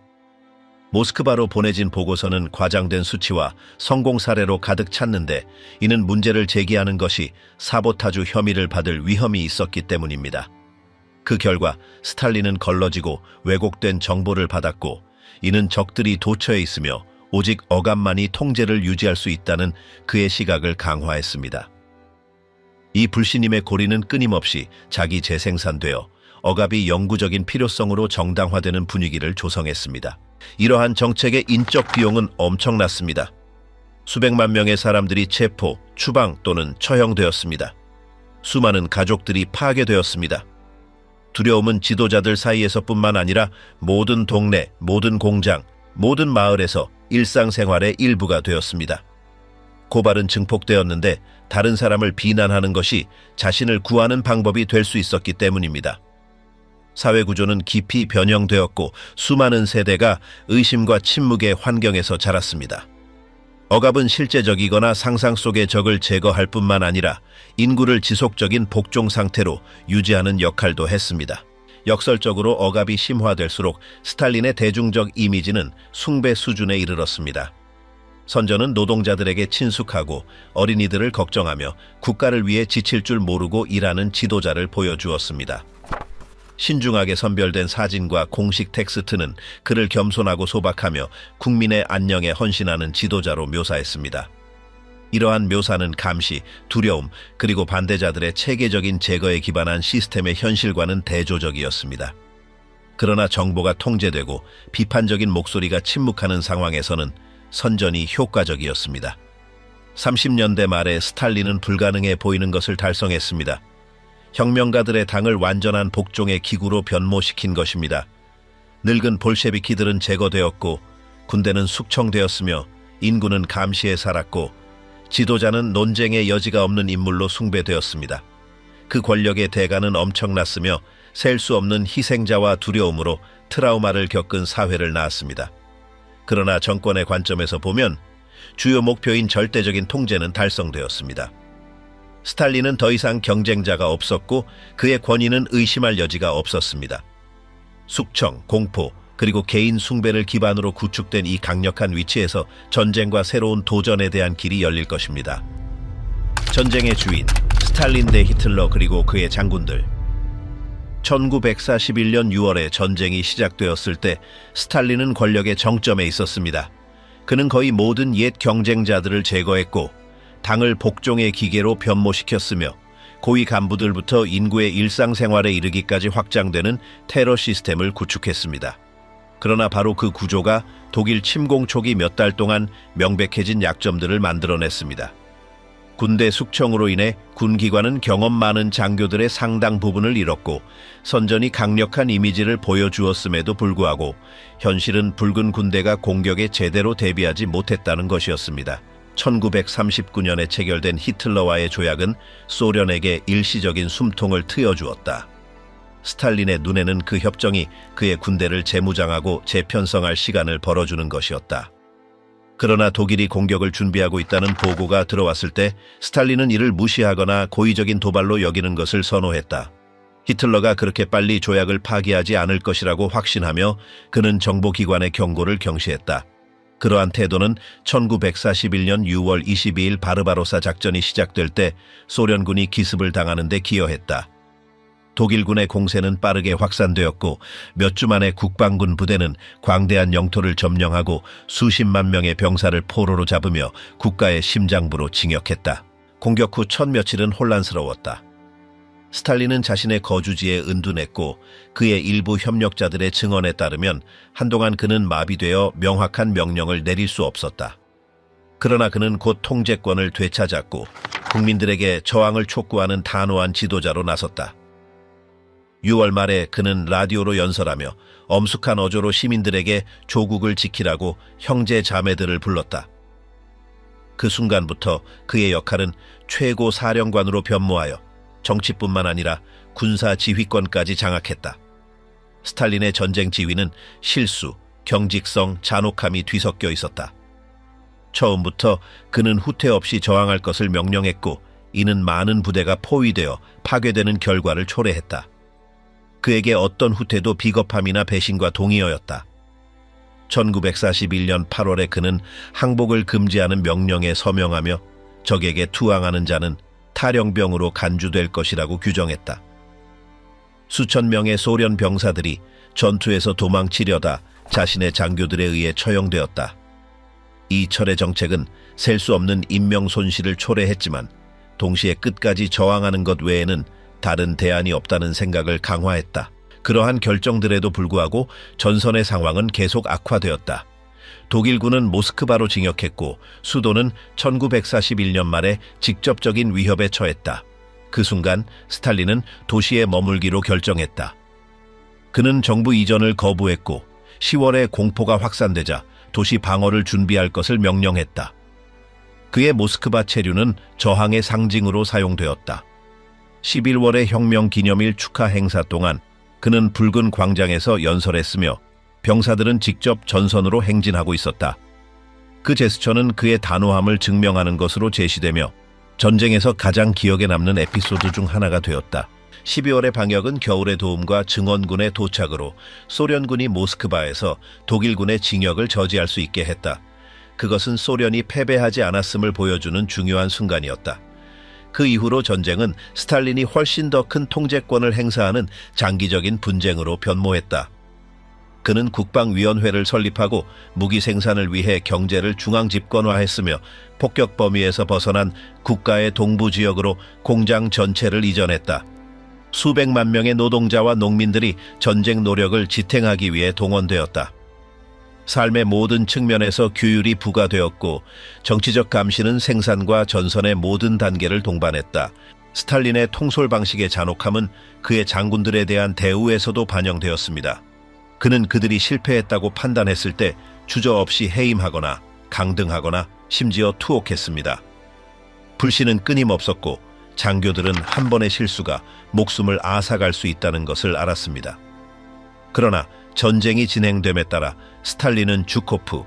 모스크바로 보내진 보고서는 과장된 수치와 성공 사례로 가득 찼는데 이는 문제를 제기하는 것이 사보타주 혐의를 받을 위험이 있었기 때문입니다. 그 결과 스탈린은 걸러지고 왜곡된 정보를 받았고 이는 적들이 도처에 있으며 오직 억압만이 통제를 유지할 수 있다는 그의 시각을 강화했습니다. 이 불신임의 고리는 끊임없이 자기 재생산되어 억압이 영구적인 필요성으로 정당화되는 분위기를 조성했습니다. 이러한 정책의 인적 비용은 엄청났습니다. 수백만 명의 사람들이 체포, 추방 또는 처형되었습니다. 수많은 가족들이 파괴되었습니다. 두려움은 지도자들 사이에서뿐만 아니라 모든 동네, 모든 공장, 모든 마을에서 일상생활의 일부가 되었습니다. 고발은 증폭되었는데 다른 사람을 비난하는 것이 자신을 구하는 방법이 될 수 있었기 때문입니다. 사회구조는 깊이 변형되었고 수많은 세대가 의심과 침묵의 환경에서 자랐습니다. 억압은 실제적이거나 상상 속의 적을 제거할 뿐만 아니라 인구를 지속적인 복종 상태로 유지하는 역할도 했습니다. 역설적으로 억압이 심화될수록 스탈린의 대중적 이미지는 숭배 수준에 이르렀습니다. 선조는 노동자들에게 친숙하고 어린이들을 걱정하며 국가를 위해 지칠 줄 모르고 일하는 지도자를 보여주었습니다. 신중하게 선별된 사진과 공식 텍스트는 그를 겸손하고 소박하며 국민의 안녕에 헌신하는 지도자로 묘사했습니다. 이러한 묘사는 감시, 두려움, 그리고 반대자들의 체계적인 제거에 기반한 시스템의 현실과는 대조적이었습니다. 그러나 정보가 통제되고 비판적인 목소리가 침묵하는 상황에서는 선전이 효과적이었습니다. 30년대 말에 스탈린은 불가능해 보이는 것을 달성했습니다. 혁명가들의 당을 완전한 복종의 기구로 변모시킨 것입니다. 늙은 볼셰비키들은 제거되었고 군대는 숙청되었으며 인구는 감시에 살았고 지도자는 논쟁의 여지가 없는 인물로 숭배되었습니다. 그 권력의 대가는 엄청났으며 셀 수 없는 희생자와 두려움으로 트라우마를 겪은 사회를 낳았습니다. 그러나 정권의 관점에서 보면 주요 목표인 절대적인 통제는 달성되었습니다. 스탈린은 더 이상 경쟁자가 없었고 그의 권위는 의심할 여지가 없었습니다. 숙청, 공포, 그리고 개인 숭배를 기반으로 구축된 이 강력한 위치에서 전쟁과 새로운 도전에 대한 길이 열릴 것입니다. 전쟁의 주인, 스탈린 대 히틀러 그리고 그의 장군들. 1941년 6월에 전쟁이 시작되었을 때 스탈린은 권력의 정점에 있었습니다. 그는 거의 모든 옛 경쟁자들을 제거했고 당을 복종의 기계로 변모시켰으며 고위 간부들부터 인구의 일상생활에 이르기까지 확장되는 테러 시스템을 구축했습니다. 그러나 바로 그 구조가 독일 침공 초기 몇 달 동안 명백해진 약점들을 만들어냈습니다. 군대 숙청으로 인해 군기관은 경험 많은 장교들의 상당 부분을 잃었고 선전이 강력한 이미지를 보여주었음에도 불구하고 현실은 붉은 군대가 공격에 제대로 대비하지 못했다는 것이었습니다. 1939년에 체결된 히틀러와의 조약은 소련에게 일시적인 숨통을 트여주었다. 스탈린의 눈에는 그 협정이 그의 군대를 재무장하고 재편성할 시간을 벌어주는 것이었다. 그러나 독일이 공격을 준비하고 있다는 보고가 들어왔을 때 스탈린은 이를 무시하거나 고의적인 도발로 여기는 것을 선호했다. 히틀러가 그렇게 빨리 조약을 파기하지 않을 것이라고 확신하며 그는 정보기관의 경고를 경시했다. 그러한 태도는 1941년 6월 22일 바르바로사 작전이 시작될 때 소련군이 기습을 당하는 데 기여했다. 독일군의 공세는 빠르게 확산되었고 몇 주 만에 국방군 부대는 광대한 영토를 점령하고 수십만 명의 병사를 포로로 잡으며 국가의 심장부로 징역했다. 공격 후 첫 며칠은 혼란스러웠다. 스탈린은 자신의 거주지에 은둔했고 그의 일부 협력자들의 증언에 따르면 한동안 그는 마비되어 명확한 명령을 내릴 수 없었다. 그러나 그는 곧 통제권을 되찾았고 국민들에게 저항을 촉구하는 단호한 지도자로 나섰다. 6월 말에 그는 라디오로 연설하며 엄숙한 어조로 시민들에게 조국을 지키라고 형제 자매들을 불렀다. 그 순간부터 그의 역할은 최고 사령관으로 변모하여 정치뿐만 아니라 군사 지휘권까지 장악했다. 스탈린의 전쟁 지휘는 실수, 경직성, 잔혹함이 뒤섞여 있었다. 처음부터 그는 후퇴 없이 저항할 것을 명령했고 이는 많은 부대가 포위되어 파괴되는 결과를 초래했다. 그에게 어떤 후퇴도 비겁함이나 배신과 동의어였다. 1941년 8월에 그는 항복을 금지하는 명령에 서명하며 적에게 투항하는 자는 탈영병으로 간주될 것이라고 규정했다. 수천 명의 소련 병사들이 전투에서 도망치려다 자신의 장교들에 의해 처형되었다. 이 철의 정책은 셀 수 없는 인명 손실을 초래했지만 동시에 끝까지 저항하는 것 외에는 다른 대안이 없다는 생각을 강화했다. 그러한 결정들에도 불구하고 전선의 상황은 계속 악화되었다. 독일군은 모스크바로 진격했고 수도는 1941년 말에 직접적인 위협에 처했다. 그 순간 스탈린은 도시에 머물기로 결정했다. 그는 정부 이전을 거부했고 10월에 공포가 확산되자 도시 방어를 준비할 것을 명령했다. 그의 모스크바 체류는 저항의 상징으로 사용되었다. 11월의 혁명 기념일 축하 행사 동안 그는 붉은 광장에서 연설했으며 병사들은 직접 전선으로 행진하고 있었다. 그 제스처는 그의 단호함을 증명하는 것으로 제시되며 전쟁에서 가장 기억에 남는 에피소드 중 하나가 되었다. 12월의 방역은 겨울의 도움과 증원군의 도착으로 소련군이 모스크바에서 독일군의 진격을 저지할 수 있게 했다. 그것은 소련이 패배하지 않았음을 보여주는 중요한 순간이었다. 그 이후로 전쟁은 스탈린이 훨씬 더 큰 통제권을 행사하는 장기적인 분쟁으로 변모했다. 그는 국방위원회를 설립하고 무기 생산을 위해 경제를 중앙 집권화했으며 폭격 범위에서 벗어난 국가의 동부 지역으로 공장 전체를 이전했다. 수백만 명의 노동자와 농민들이 전쟁 노력을 지탱하기 위해 동원되었다. 삶의 모든 측면에서 규율이 부과되었고 정치적 감시는 생산과 전선의 모든 단계를 동반했다. 스탈린의 통솔 방식의 잔혹함은 그의 장군들에 대한 대우에서도 반영되었습니다. 그는 그들이 실패했다고 판단했을 때 주저없이 해임하거나 강등하거나 심지어 투옥했습니다. 불신은 끊임없었고 장교들은 한 번의 실수가 목숨을 앗아갈 수 있다는 것을 알았습니다. 그러나 전쟁이 진행됨에 따라 스탈린은 주코프,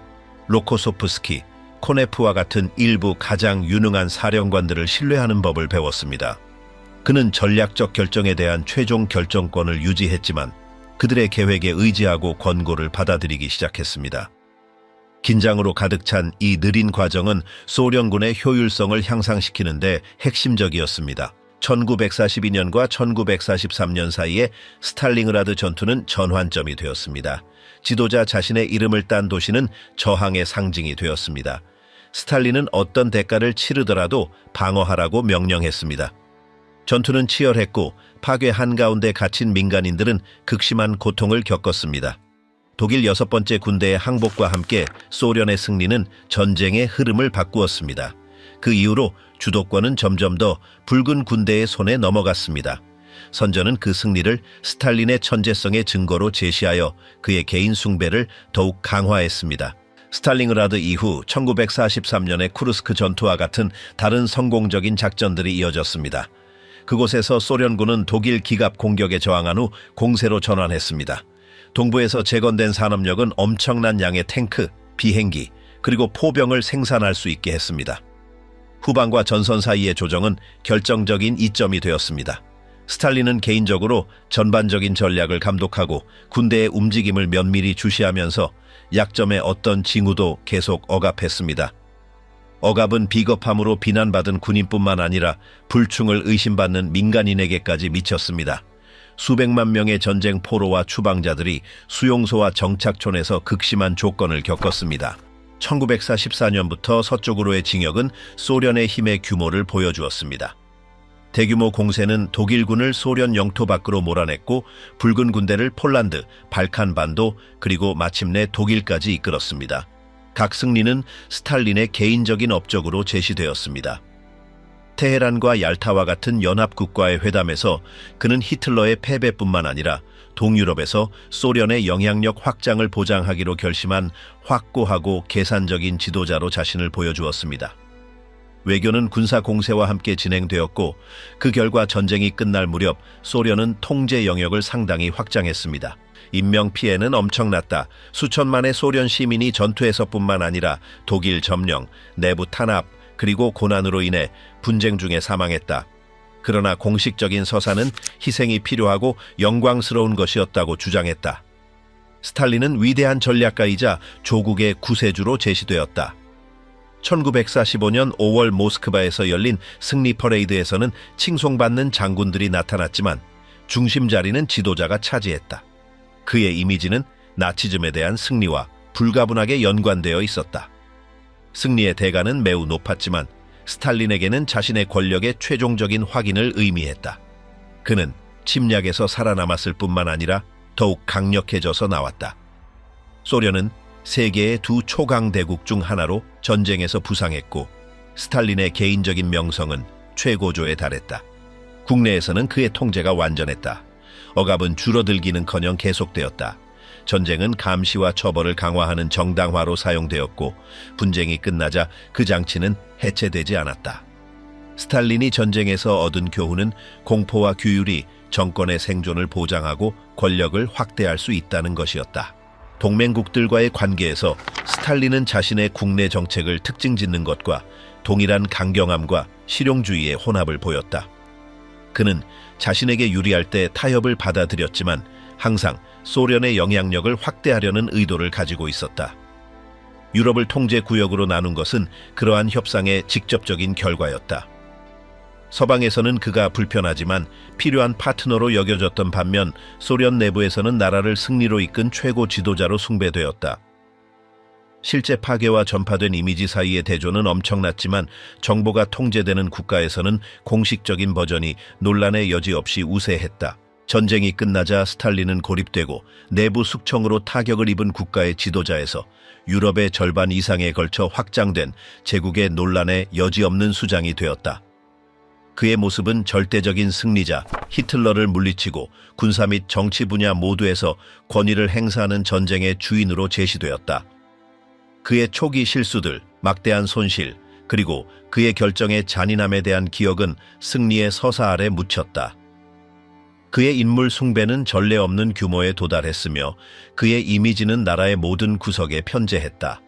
로코소프스키, 코네프와 같은 일부 가장 유능한 사령관들을 신뢰하는 법을 배웠습니다. 그는 전략적 결정에 대한 최종 결정권을 유지했지만 그들의 계획에 의지하고 권고를 받아들이기 시작했습니다. 긴장으로 가득 찬 이 느린 과정은 소련군의 효율성을 향상시키는데 핵심적이었습니다. 1942년과 1943년 사이에 스탈링그라드 전투는 전환점이 되었습니다. 지도자 자신의 이름을 딴 도시는 저항의 상징이 되었습니다. 스탈린은 어떤 대가를 치르더라도 방어하라고 명령했습니다. 전투는 치열했고 파괴 한가운데 갇힌 민간인들은 극심한 고통을 겪었습니다. 독일 6번째 군대의 항복과 함께 소련의 승리는 전쟁의 흐름을 바꾸었습니다. 그 이후로 주도권은 점점 더 붉은 군대의 손에 넘어갔습니다. 선전은 그 승리를 스탈린의 천재성의 증거로 제시하여 그의 개인 숭배를 더욱 강화했습니다. 스탈링그라드 이후 1943년의 쿠르스크 전투와 같은 다른 성공적인 작전들이 이어졌습니다. 그곳에서 소련군은 독일 기갑 공격에 저항한 후 공세로 전환했습니다. 동부에서 재건된 산업력은 엄청난 양의 탱크, 비행기, 그리고 포병을 생산할 수 있게 했습니다. 후방과 전선 사이의 조정은 결정적인 이점이 되었습니다. 스탈린은 개인적으로 전반적인 전략을 감독하고 군대의 움직임을 면밀히 주시하면서 약점의 어떤 징후도 계속 억압했습니다. 억압은 비겁함으로 비난받은 군인뿐만 아니라 불충을 의심받는 민간인에게까지 미쳤습니다. 수백만 명의 전쟁 포로와 추방자들이 수용소와 정착촌에서 극심한 조건을 겪었습니다. 1944년부터 서쪽으로의 진격은 소련의 힘의 규모를 보여주었습니다. 대규모 공세는 독일군을 소련 영토 밖으로 몰아냈고 붉은 군대를 폴란드, 발칸반도 그리고 마침내 독일까지 이끌었습니다. 각 승리는 스탈린의 개인적인 업적으로 제시되었습니다. 테헤란과 얄타와 같은 연합국과의 회담에서 그는 히틀러의 패배뿐만 아니라 동유럽에서 소련의 영향력 확장을 보장하기로 결심한 확고하고 계산적인 지도자로 자신을 보여주었습니다. 외교는 군사 공세와 함께 진행되었고 그 결과 전쟁이 끝날 무렵 소련은 통제 영역을 상당히 확장했습니다. 인명 피해는 엄청났다. 수천만의 소련 시민이 전투에서뿐만 아니라 독일 점령, 내부 탄압, 그리고 고난으로 인해 분쟁 중에 사망했다. 그러나 공식적인 서사는 희생이 필요하고 영광스러운 것이었다고 주장했다. 스탈린은 위대한 전략가이자 조국의 구세주로 제시되었다. 1945년 5월 모스크바에서 열린 승리 퍼레이드에서는 칭송받는 장군들이 나타났지만 중심 자리는 지도자가 차지했다. 그의 이미지는 나치즘에 대한 승리와 불가분하게 연관되어 있었다. 승리의 대가는 매우 높았지만 스탈린에게는 자신의 권력의 최종적인 확인을 의미했다. 그는 침략에서 살아남았을 뿐만 아니라 더욱 강력해져서 나왔다. 소련은 세계의 두 초강대국 중 하나로 전쟁에서 부상했고 스탈린의 개인적인 명성은 최고조에 달했다. 국내에서는 그의 통제가 완전했다. 억압은 줄어들기는커녕 계속되었다. 전쟁은 감시와 처벌을 강화하는 정당화로 사용되었고 분쟁이 끝나자 그 장치는 해체되지 않았다. 스탈린이 전쟁에서 얻은 교훈은 공포와 규율이 정권의 생존을 보장하고 권력을 확대할 수 있다는 것이었다. 동맹국들과의 관계에서 스탈린은 자신의 국내 정책을 특징짓는 것과 동일한 강경함과 실용주의의 혼합을 보였다. 그는 자신에게 유리할 때 타협을 받아들였지만 항상 소련의 영향력을 확대하려는 의도를 가지고 있었다. 유럽을 통제 구역으로 나눈 것은 그러한 협상의 직접적인 결과였다. 서방에서는 그가 불편하지만 필요한 파트너로 여겨졌던 반면 소련 내부에서는 나라를 승리로 이끈 최고 지도자로 숭배되었다. 실제 파괴와 전파된 이미지 사이의 대조는 엄청났지만 정보가 통제되는 국가에서는 공식적인 버전이 논란의 여지 없이 우세했다. 전쟁이 끝나자 스탈린은 고립되고 내부 숙청으로 타격을 입은 국가의 지도자에서 유럽의 절반 이상에 걸쳐 확장된 제국의 논란의 여지없는 수장이 되었다. 그의 모습은 절대적인 승리자, 히틀러를 물리치고 군사 및 정치 분야 모두에서 권위를 행사하는 전쟁의 주인으로 제시되었다. 그의 초기 실수들, 막대한 손실, 그리고 그의 결정의 잔인함에 대한 기억은 승리의 서사 아래 묻혔다. 그의 인물 숭배는 전례 없는 규모에 도달했으며 그의 이미지는 나라의 모든 구석에 편재했다.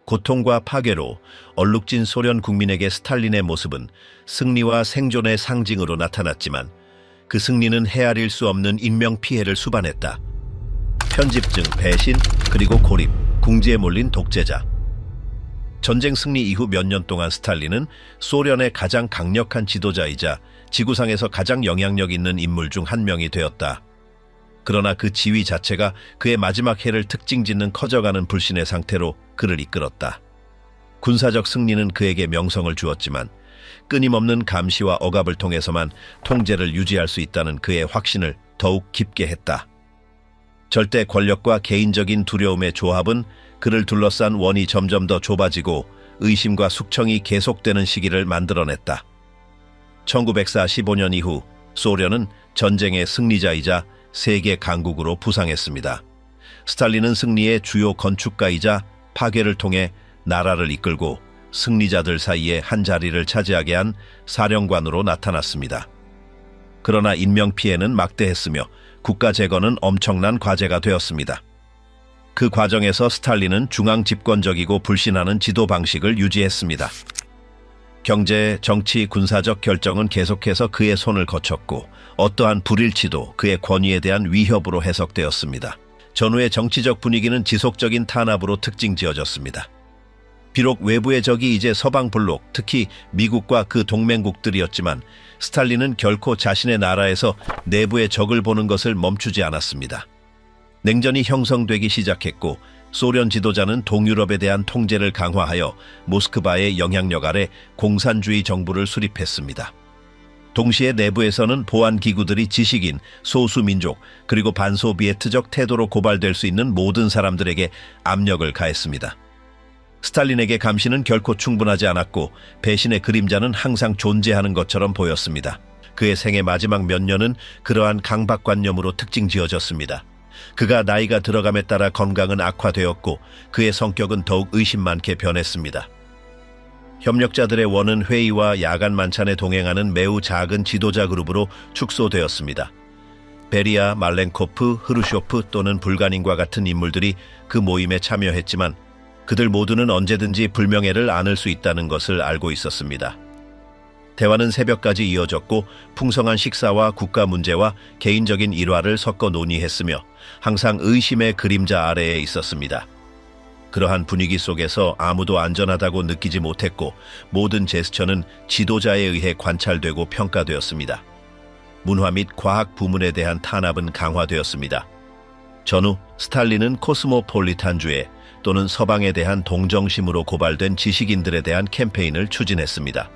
고통과 파괴로 얼룩진 소련 국민에게 스탈린의 모습은 승리와 생존의 상징으로 나타났지만 그 승리는 헤아릴 수 없는 인명피해를 수반했다. 편집증, 배신, 그리고 고립, 궁지에 몰린 독재자. 전쟁 승리 이후 몇 년 동안 스탈린은 소련의 가장 강력한 지도자이자 지구상에서 가장 영향력 있는 인물 중 한 명이 되었다. 그러나 그 지위 자체가 그의 마지막 해를 특징짓는 커져가는 불신의 상태로 그를 이끌었다. 군사적 승리는 그에게 명성을 주었지만 끊임없는 감시와 억압을 통해서만 통제를 유지할 수 있다는 그의 확신을 더욱 깊게 했다. 절대 권력과 개인적인 두려움의 조합은 그를 둘러싼 원이 점점 더 좁아지고 의심과 숙청이 계속되는 시기를 만들어냈다. 1945년 이후 소련은 전쟁의 승리자이자 세계 강국으로 부상했습니다. 스탈린은 승리의 주요 건축가이자 파괴를 통해 나라를 이끌고 승리자들 사이에 한 자리를 차지하게 한 사령관으로 나타났습니다. 그러나 인명피해는 막대했으며 국가 재건은 엄청난 과제가 되었습니다. 그 과정에서 스탈린은 중앙 집권적이고 불신하는 지도 방식을 유지했습니다. 경제, 정치, 군사적 결정은 계속해서 그의 손을 거쳤고 어떠한 불일치도 그의 권위에 대한 위협으로 해석되었습니다. 전후의 정치적 분위기는 지속적인 탄압으로 특징지어졌습니다. 비록 외부의 적이 이제 서방 블록, 특히 미국과 그 동맹국들이었지만 스탈린은 결코 자신의 나라에서 내부의 적을 보는 것을 멈추지 않았습니다. 냉전이 형성되기 시작했고 소련 지도자는 동유럽에 대한 통제를 강화하여 모스크바의 영향력 아래 공산주의 정부를 수립했습니다. 동시에 내부에서는 보안기구들이 지식인, 소수민족, 그리고 반소비에트적 태도로 고발될 수 있는 모든 사람들에게 압력을 가했습니다. 스탈린에게 감시는 결코 충분하지 않았고 배신의 그림자는 항상 존재하는 것처럼 보였습니다. 그의 생애 마지막 몇 년은 그러한 강박관념으로 특징지어졌습니다. 그가 나이가 들어감에 따라 건강은 악화되었고 그의 성격은 더욱 의심 많게 변했습니다. 협력자들의 원은 회의와 야간 만찬에 동행하는 매우 작은 지도자 그룹으로 축소되었습니다. 베리아, 말렌코프, 흐루쇼프 또는 불가닌과 같은 인물들이 그 모임에 참여했지만 그들 모두는 언제든지 불명예를 안을 수 있다는 것을 알고 있었습니다. 대화는 새벽까지 이어졌고 풍성한 식사와 국가 문제와 개인적인 일화를 섞어 논의했으며 항상 의심의 그림자 아래에 있었습니다. 그러한 분위기 속에서 아무도 안전하다고 느끼지 못했고 모든 제스처는 지도자에 의해 관찰되고 평가되었습니다. 문화 및 과학 부문에 대한 탄압은 강화되었습니다. 전후 스탈린은 코스모폴리탄주의 또는 서방에 대한 동정심으로 고발된 지식인들에 대한 캠페인을 추진했습니다.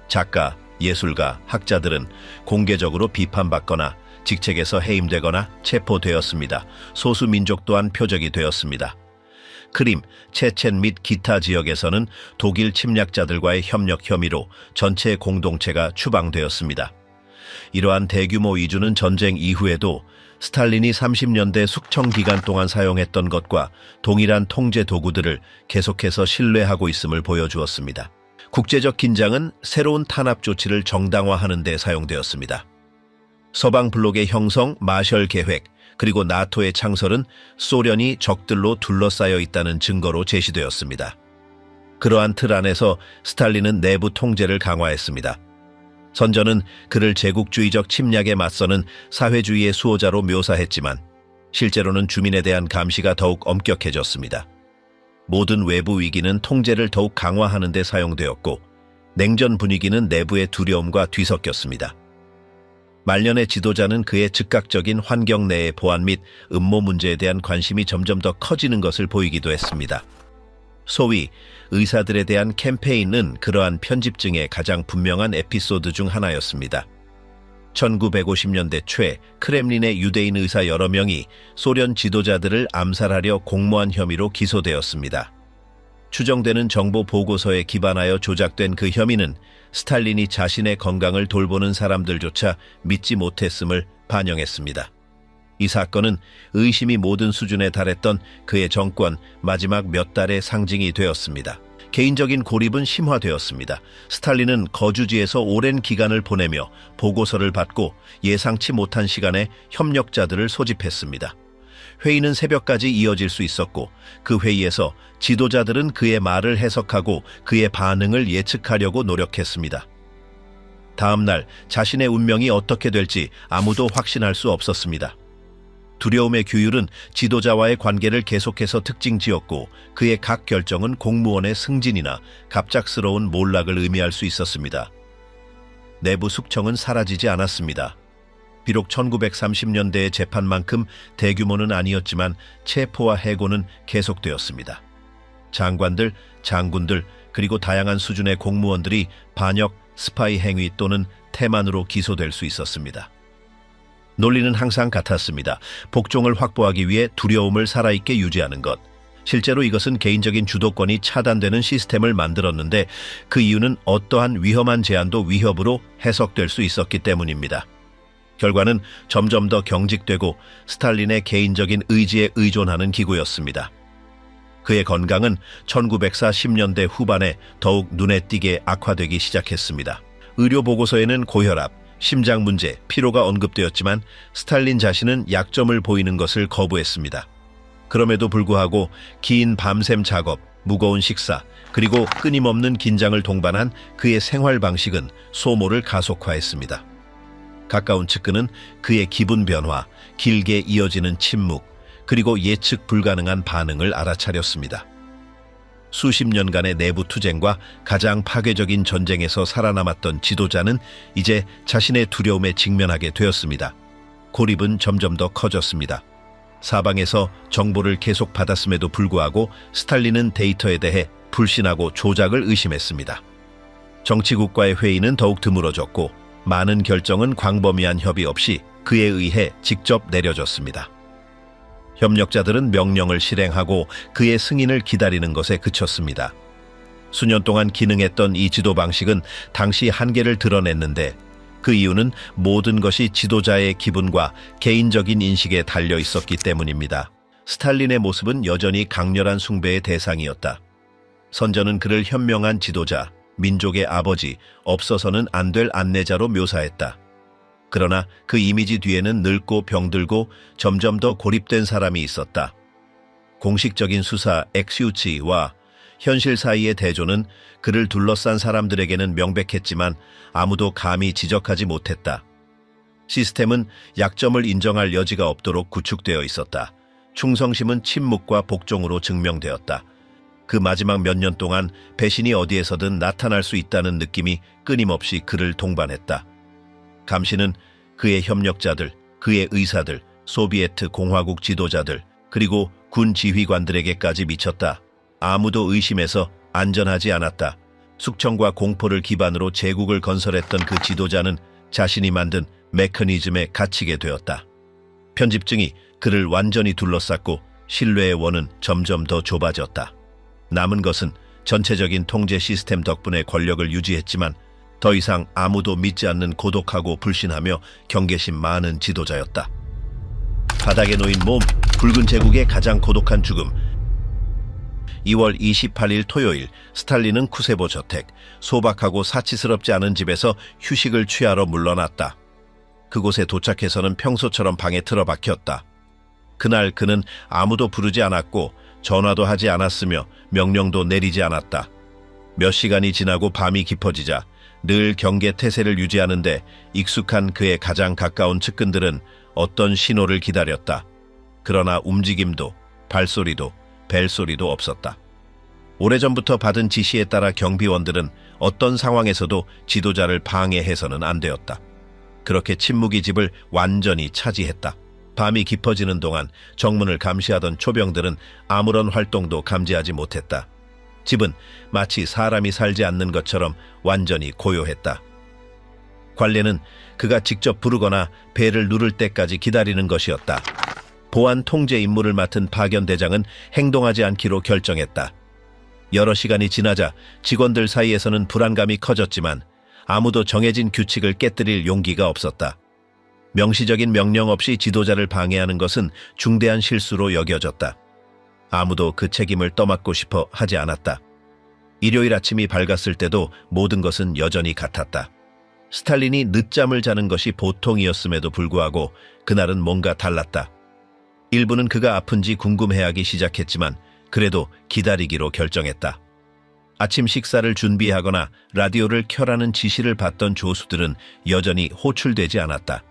작가, 예술가, 학자들은 공개적으로 비판받거나 직책에서 해임되거나 체포되었습니다. 소수민족 또한 표적이 되었습니다. 크림, 체첸 및 기타 지역에서는 독일 침략자들과의 협력 혐의로 전체 공동체가 추방되었습니다. 이러한 대규모 이주는 전쟁 이후에도 스탈린이 30년대 숙청 기간 동안 사용했던 것과 동일한 통제 도구들을 계속해서 신뢰하고 있음을 보여주었습니다. 국제적 긴장은 새로운 탄압 조치를 정당화하는 데 사용되었습니다. 서방 블록의 형성, 마셜 계획, 그리고 나토의 창설은 소련이 적들로 둘러싸여 있다는 증거로 제시되었습니다. 그러한 틀 안에서 스탈린은 내부 통제를 강화했습니다. 선전은 그를 제국주의적 침략에 맞서는 사회주의의 수호자로 묘사했지만 실제로는 주민에 대한 감시가 더욱 엄격해졌습니다. 모든 외부 위기는 통제를 더욱 강화하는 데 사용되었고 냉전 분위기는 내부의 두려움과 뒤섞였습니다. 말년의 지도자는 그의 즉각적인 환경 내의 보안 및 음모 문제에 대한 관심이 점점 더 커지는 것을 보이기도 했습니다. 소위 의사들에 대한 캠페인은 그러한 편집증의 가장 분명한 에피소드 중 하나였습니다. 1950년대 초 크렘린의 유대인 의사 여러 명이 소련 지도자들을 암살하려 공모한 혐의로 기소되었습니다. 추정되는 정보 보고서에 기반하여 조작된 그 혐의는 스탈린이 자신의 건강을 돌보는 사람들조차 믿지 못했음을 반영했습니다. 이 사건은 의심이 모든 수준에 달했던 그의 정권 마지막 몇 달의 상징이 되었습니다. 개인적인 고립은 심화되었습니다. 스탈린은 거주지에서 오랜 기간을 보내며 보고서를 받고 예상치 못한 시간에 협력자들을 소집했습니다. 회의는 새벽까지 이어질 수 있었고 그 회의에서 지도자들은 그의 말을 해석하고 그의 반응을 예측하려고 노력했습니다. 다음 날 자신의 운명이 어떻게 될지 아무도 확신할 수 없었습니다. 두려움의 규율은 지도자와의 관계를 계속해서 특징지었고 그의 각 결정은 공무원의 승진이나 갑작스러운 몰락을 의미할 수 있었습니다. 내부 숙청은 사라지지 않았습니다. 비록 1930년대의 재판만큼 대규모는 아니었지만 체포와 해고는 계속되었습니다. 장관들, 장군들, 그리고 다양한 수준의 공무원들이 반역, 스파이 행위 또는 태만으로 기소될 수 있었습니다. 논리는 항상 같았습니다. 복종을 확보하기 위해 두려움을 살아있게 유지하는 것. 실제로 이것은 개인적인 주도권이 차단되는 시스템을 만들었는데 그 이유는 어떠한 위험한 제안도 위협으로 해석될 수 있었기 때문입니다. 결과는 점점 더 경직되고 스탈린의 개인적인 의지에 의존하는 기구였습니다. 그의 건강은 1940년대 후반에 더욱 눈에 띄게 악화되기 시작했습니다. 의료 보고서에는 고혈압, 심장 문제, 피로가 언급되었지만 스탈린 자신은 약점을 보이는 것을 거부했습니다. 그럼에도 불구하고 긴 밤샘 작업, 무거운 식사, 그리고 끊임없는 긴장을 동반한 그의 생활 방식은 소모를 가속화했습니다. 가까운 측근은 그의 기분 변화, 길게 이어지는 침묵, 그리고 예측 불가능한 반응을 알아차렸습니다. 수십 년간의 내부 투쟁과 가장 파괴적인 전쟁에서 살아남았던 지도자는 이제 자신의 두려움에 직면하게 되었습니다. 고립은 점점 더 커졌습니다. 사방에서 정보를 계속 받았음에도 불구하고 스탈린은 데이터에 대해 불신하고 조작을 의심했습니다. 정치국과의 회의는 더욱 드물어졌고 많은 결정은 광범위한 협의 없이 그에 의해 직접 내려졌습니다. 협력자들은 명령을 실행하고 그의 승인을 기다리는 것에 그쳤습니다. 수년 동안 기능했던 이 지도 방식은 당시 한계를 드러냈는데 그 이유는 모든 것이 지도자의 기분과 개인적인 인식에 달려 있었기 때문입니다. 스탈린의 모습은 여전히 강렬한 숭배의 대상이었다. 선전은 그를 현명한 지도자, 민족의 아버지, 없어서는 안 될 안내자로 묘사했다. 그러나 그 이미지 뒤에는 늙고 병들고 점점 더 고립된 사람이 있었다. 공식적인 수사 엑스유치와 현실 사이의 대조는 그를 둘러싼 사람들에게는 명백했지만 아무도 감히 지적하지 못했다. 시스템은 약점을 인정할 여지가 없도록 구축되어 있었다. 충성심은 침묵과 복종으로 증명되었다. 그 마지막 몇 년 동안 배신이 어디에서든 나타날 수 있다는 느낌이 끊임없이 그를 동반했다. 감시는 그의 협력자들, 그의 의사들, 소비에트 공화국 지도자들, 그리고 군 지휘관들에게까지 미쳤다. 아무도 의심해서 안전하지 않았다. 숙청과 공포를 기반으로 제국을 건설했던 그 지도자는 자신이 만든 메커니즘에 갇히게 되었다. 편집증이 그를 완전히 둘러쌌고 신뢰의 원은 점점 더 좁아졌다. 남은 것은 전체적인 통제 시스템 덕분에 권력을 유지했지만 더 이상 아무도 믿지 않는 고독하고 불신하며 경계심 많은 지도자였다. 바닥에 놓인 몸, 붉은 제국의 가장 고독한 죽음. 2월 28일 토요일, 스탈린은 쿠세보 저택, 소박하고 사치스럽지 않은 집에서 휴식을 취하러 물러났다. 그곳에 도착해서는 평소처럼 방에 틀어박혔다. 그날 그는 아무도 부르지 않았고 전화도 하지 않았으며 명령도 내리지 않았다. 몇 시간이 지나고 밤이 깊어지자 늘 경계 태세를 유지하는데 익숙한 그의 가장 가까운 측근들은 어떤 신호를 기다렸다. 그러나 움직임도, 발소리도, 벨소리도 없었다. 오래전부터 받은 지시에 따라 경비원들은 어떤 상황에서도 지도자를 방해해서는 안 되었다. 그렇게 침묵이 집을 완전히 차지했다. 밤이 깊어지는 동안 정문을 감시하던 초병들은 아무런 활동도 감지하지 못했다. 집은 마치 사람이 살지 않는 것처럼 완전히 고요했다. 관례는 그가 직접 부르거나 벨을 누를 때까지 기다리는 것이었다. 보안 통제 임무를 맡은 파견대장은 행동하지 않기로 결정했다. 여러 시간이 지나자 직원들 사이에서는 불안감이 커졌지만 아무도 정해진 규칙을 깨뜨릴 용기가 없었다. 명시적인 명령 없이 지도자를 방해하는 것은 중대한 실수로 여겨졌다. 아무도 그 책임을 떠맡고 싶어 하지 않았다. 일요일 아침이 밝았을 때도 모든 것은 여전히 같았다. 스탈린이 늦잠을 자는 것이 보통이었음에도 불구하고 그날은 뭔가 달랐다. 일부는 그가 아픈지 궁금해하기 시작했지만 그래도 기다리기로 결정했다. 아침 식사를 준비하거나 라디오를 켜라는 지시를 받던 조수들은 여전히 호출되지 않았다.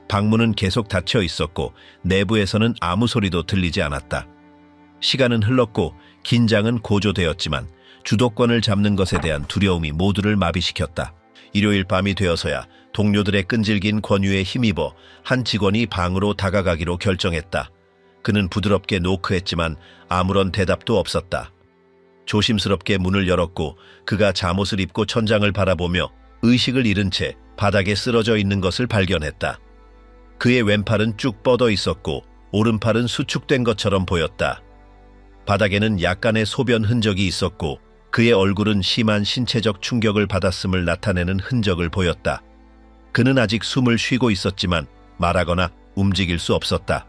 방문은 계속 닫혀 있었고 내부에서는 아무 소리도 들리지 않았다. 시간은 흘렀고 긴장은 고조되었지만 주도권을 잡는 것에 대한 두려움이 모두를 마비시켰다. 일요일 밤이 되어서야 동료들의 끈질긴 권유에 힘입어 한 직원이 방으로 다가가기로 결정했다. 그는 부드럽게 노크했지만 아무런 대답도 없었다. 조심스럽게 문을 열었고 그가 잠옷을 입고 천장을 바라보며 의식을 잃은 채 바닥에 쓰러져 있는 것을 발견했다. 그의 왼팔은 쭉 뻗어 있었고 오른팔은 수축된 것처럼 보였다. 바닥에는 약간의 소변 흔적이 있었고 그의 얼굴은 심한 신체적 충격을 받았음을 나타내는 흔적을 보였다. 그는 아직 숨을 쉬고 있었지만 말하거나 움직일 수 없었다.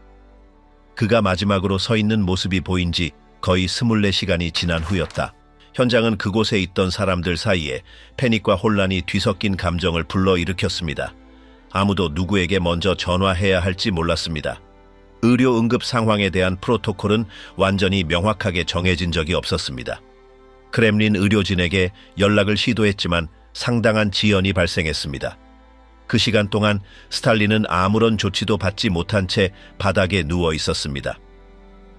그가 마지막으로 서 있는 모습이 보인 지 거의 24시간이 지난 후였다. 현장은 그곳에 있던 사람들 사이에 패닉과 혼란이 뒤섞인 감정을 불러일으켰습니다. 아무도 누구에게 먼저 전화해야 할지 몰랐습니다. 의료 응급 상황에 대한 프로토콜은 완전히 명확하게 정해진 적이 없었습니다. 크렘린 의료진에게 연락을 시도했지만 상당한 지연이 발생했습니다. 그 시간 동안 스탈린은 아무런 조치도 받지 못한 채 바닥에 누워 있었습니다.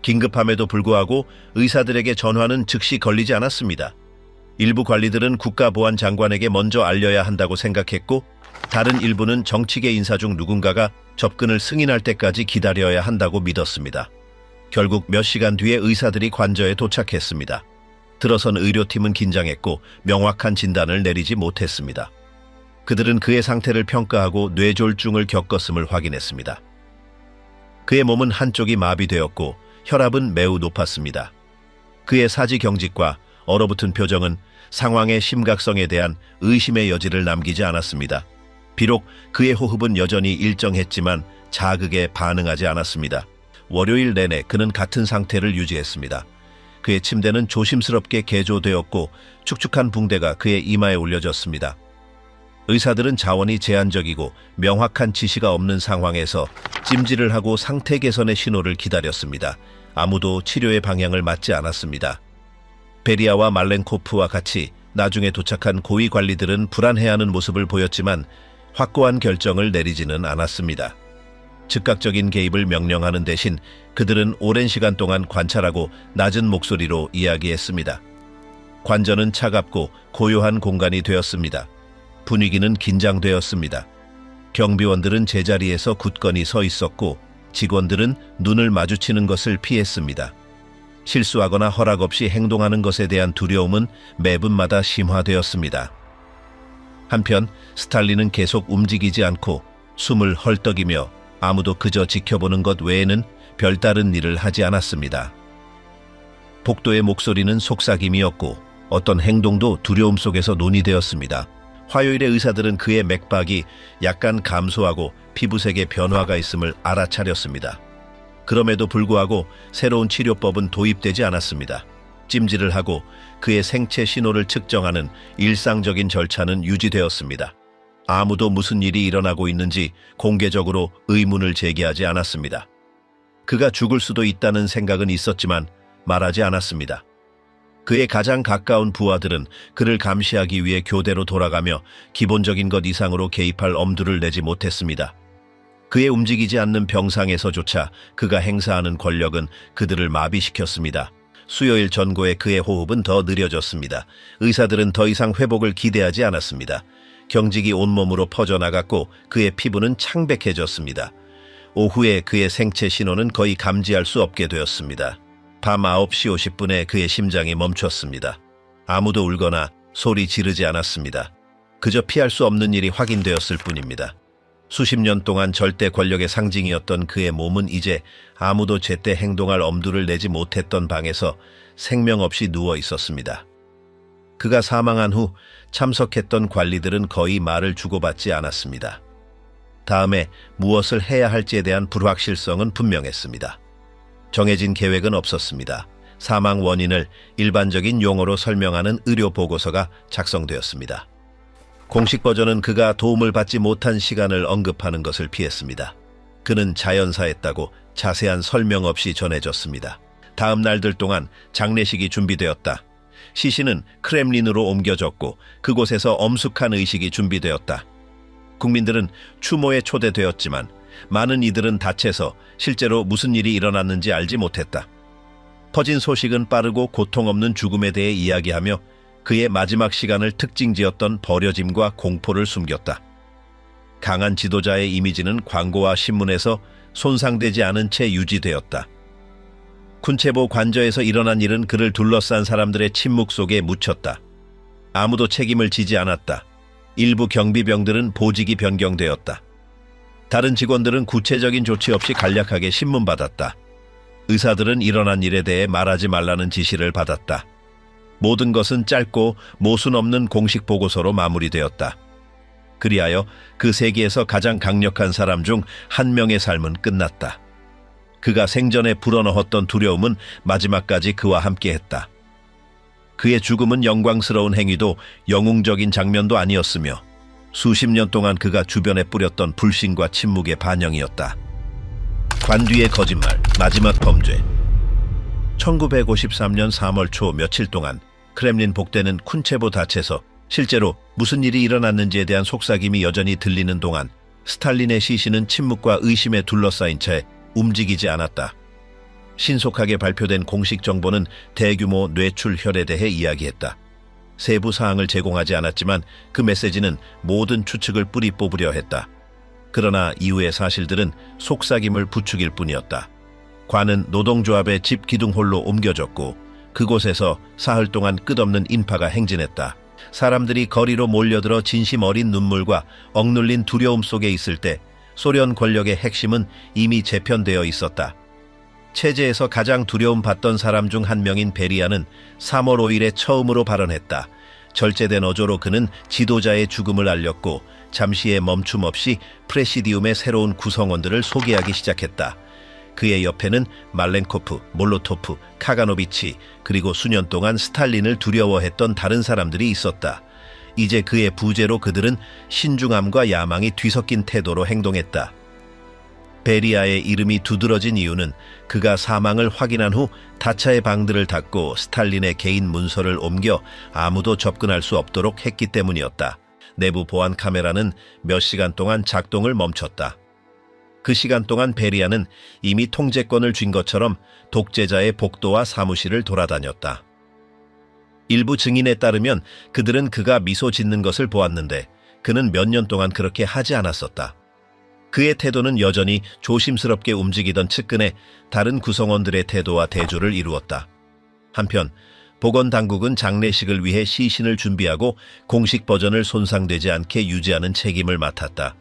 긴급함에도 불구하고 의사들에게 전화는 즉시 걸리지 않았습니다. 일부 관리들은 국가보안장관에게 먼저 알려야 한다고 생각했고, 다른 일부는 정치계 인사 중 누군가가 접근을 승인할 때까지 기다려야 한다고 믿었습니다. 결국 몇 시간 뒤에 의사들이 관저에 도착했습니다. 들어선 의료팀은 긴장했고 명확한 진단을 내리지 못했습니다. 그들은 그의 상태를 평가하고 뇌졸중을 겪었음을 확인했습니다. 그의 몸은 한쪽이 마비되었고 혈압은 매우 높았습니다. 그의 사지 경직과 얼어붙은 표정은 상황의 심각성에 대한 의심의 여지를 남기지 않았습니다. 비록 그의 호흡은 여전히 일정했지만 자극에 반응하지 않았습니다. 월요일 내내 그는 같은 상태를 유지했습니다. 그의 침대는 조심스럽게 개조되었고 축축한 붕대가 그의 이마에 올려졌습니다. 의사들은 자원이 제한적이고 명확한 지시가 없는 상황에서 찜질을 하고 상태 개선의 신호를 기다렸습니다. 아무도 치료의 방향을 맞지 않았습니다. 베리아와 말렌코프와 같이 나중에 도착한 고위 관리들은 불안해하는 모습을 보였지만 확고한 결정을 내리지는 않았습니다. 즉각적인 개입을 명령하는 대신 그들은 오랜 시간 동안 관찰하고 낮은 목소리로 이야기했습니다. 관저는 차갑고 고요한 공간이 되었습니다. 분위기는 긴장되었습니다. 경비원들은 제자리에서 굳건히 서 있었고 직원들은 눈을 마주치는 것을 피했습니다. 실수하거나 허락 없이 행동하는 것에 대한 두려움은 매분마다 심화되었습니다. 한편 스탈린은 계속 움직이지 않고 숨을 헐떡이며 아무도 그저 지켜보는 것 외에는 별다른 일을 하지 않았습니다. 복도의 목소리는 속삭임이었고 어떤 행동도 두려움 속에서 논의되었습니다. 화요일에 의사들은 그의 맥박이 약간 감소하고 피부색에 변화가 있음을 알아차렸습니다. 그럼에도 불구하고 새로운 치료법은 도입되지 않았습니다. 찜질을 하고 그의 생체 신호를 측정하는 일상적인 절차는 유지되었습니다. 아무도 무슨 일이 일어나고 있는지 공개적으로 의문을 제기하지 않았습니다. 그가 죽을 수도 있다는 생각은 있었지만 말하지 않았습니다. 그의 가장 가까운 부하들은 그를 감시하기 위해 교대로 돌아가며 기본적인 것 이상으로 개입할 엄두를 내지 못했습니다. 그의 움직이지 않는 병상에서조차 그가 행사하는 권력은 그들을 마비시켰습니다. 수요일 전고에 그의 호흡은 더 느려졌습니다. 의사들은 더 이상 회복을 기대하지 않았습니다. 경직이 온몸으로 퍼져나갔고 그의 피부는 창백해졌습니다. 오후에 그의 생체 신호는 거의 감지할 수 없게 되었습니다. 밤 9시 50분에 그의 심장이 멈췄습니다. 아무도 울거나 소리 지르지 않았습니다. 그저 피할 수 없는 일이 확인되었을 뿐입니다. 수십 년 동안 절대 권력의 상징이었던 그의 몸은 이제 아무도 제때 행동할 엄두를 내지 못했던 방에서 생명 없이 누워 있었습니다. 그가 사망한 후 참석했던 관리들은 거의 말을 주고받지 않았습니다. 다음에 무엇을 해야 할지에 대한 불확실성은 분명했습니다. 정해진 계획은 없었습니다. 사망 원인을 일반적인 용어로 설명하는 의료 보고서가 작성되었습니다. 공식 버전은 그가 도움을 받지 못한 시간을 언급하는 것을 피했습니다. 그는 자연사했다고 자세한 설명 없이 전해졌습니다. 다음 날들 동안 장례식이 준비되었다. 시신은 크렘린으로 옮겨졌고 그곳에서 엄숙한 의식이 준비되었다. 국민들은 추모에 초대되었지만 많은 이들은 다쳐서 실제로 무슨 일이 일어났는지 알지 못했다. 퍼진 소식은 빠르고 고통 없는 죽음에 대해 이야기하며 그의 마지막 시간을 특징지었던 버려짐과 공포를 숨겼다. 강한 지도자의 이미지는 광고와 신문에서 손상되지 않은 채 유지되었다. 쿤체보 관저에서 일어난 일은 그를 둘러싼 사람들의 침묵 속에 묻혔다. 아무도 책임을 지지 않았다. 일부 경비병들은 보직이 변경되었다. 다른 직원들은 구체적인 조치 없이 간략하게 신문받았다. 의사들은 일어난 일에 대해 말하지 말라는 지시를 받았다. 모든 것은 짧고 모순 없는 공식 보고서로 마무리되었다. 그리하여 그 세계에서 가장 강력한 사람 중 한 명의 삶은 끝났다. 그가 생전에 불어넣었던 두려움은 마지막까지 그와 함께했다. 그의 죽음은 영광스러운 행위도 영웅적인 장면도 아니었으며 수십 년 동안 그가 주변에 뿌렸던 불신과 침묵의 반영이었다. 관뒤의 거짓말, 마지막 범죄. 1953년 3월 초 며칠 동안 크렘린 복대는 쿤체보 닷에서 실제로 무슨 일이 일어났는지에 대한 속삭임이 여전히 들리는 동안 스탈린의 시신은 침묵과 의심에 둘러싸인 채 움직이지 않았다. 신속하게 발표된 공식 정보는 대규모 뇌출 혈에 대해 이야기했다. 세부 사항을 제공하지 않았지만 그 메시지는 모든 추측을 뿌리 뽑으려 했다. 그러나 이후의 사실들은 속삭임을 부추길 뿐이었다. 관은 노동조합의 집 기둥홀로 옮겨졌고 그곳에서 사흘 동안 끝없는 인파가 행진했다. 사람들이 거리로 몰려들어 진심 어린 눈물과 억눌린 두려움 속에 있을 때 소련 권력의 핵심은 이미 재편되어 있었다. 체제에서 가장 두려움받던 사람 중 한 명인 베리아는 3월 5일에 처음으로 발언했다. 절제된 어조로 그는 지도자의 죽음을 알렸고 잠시의 멈춤 없이 프레시디움의 새로운 구성원들을 소개하기 시작했다. 그의 옆에는 말렌코프, 몰로토프, 카가노비치, 그리고 수년 동안 스탈린을 두려워했던 다른 사람들이 있었다. 이제 그의 부재로 그들은 신중함과 야망이 뒤섞인 태도로 행동했다. 베리아의 이름이 두드러진 이유는 그가 사망을 확인한 후 다차의 방들을 닫고 스탈린의 개인 문서를 옮겨 아무도 접근할 수 없도록 했기 때문이었다. 내부 보안 카메라는 몇 시간 동안 작동을 멈췄다. 그 시간 동안 베리아는 이미 통제권을 쥔 것처럼 독재자의 복도와 사무실을 돌아다녔다. 일부 증인에 따르면 그들은 그가 미소 짓는 것을 보았는데 그는 몇 년 동안 그렇게 하지 않았었다. 그의 태도는 여전히 조심스럽게 움직이던 측근에 다른 구성원들의 태도와 대조를 이루었다. 한편 보건당국은 장례식을 위해 시신을 준비하고 공식 버전을 손상되지 않게 유지하는 책임을 맡았다.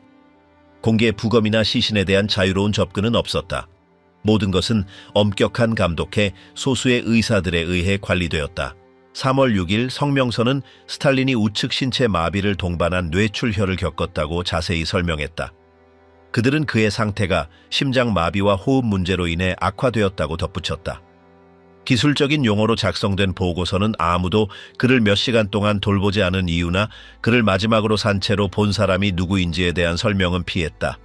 공개 부검이나 시신에 대한 자유로운 접근은 없었다. 모든 것은 엄격한 감독해 소수의 의사들에 의해 관리되었다. 3월 6일 성명서는 스탈린이 우측 신체 마비를 동반한 뇌출혈을 겪었다고 자세히 설명했다. 그들은 그의 상태가 심장 마비와 호흡 문제로 인해 악화되었다고 덧붙였다. 기술적인 용어로 작성된 보고서는 아무도 그를 몇 시간 동안 돌보지 않은 이유나 그를 마지막으로 산채로 본 사람이 누구인지에 대한 설명은 피했다.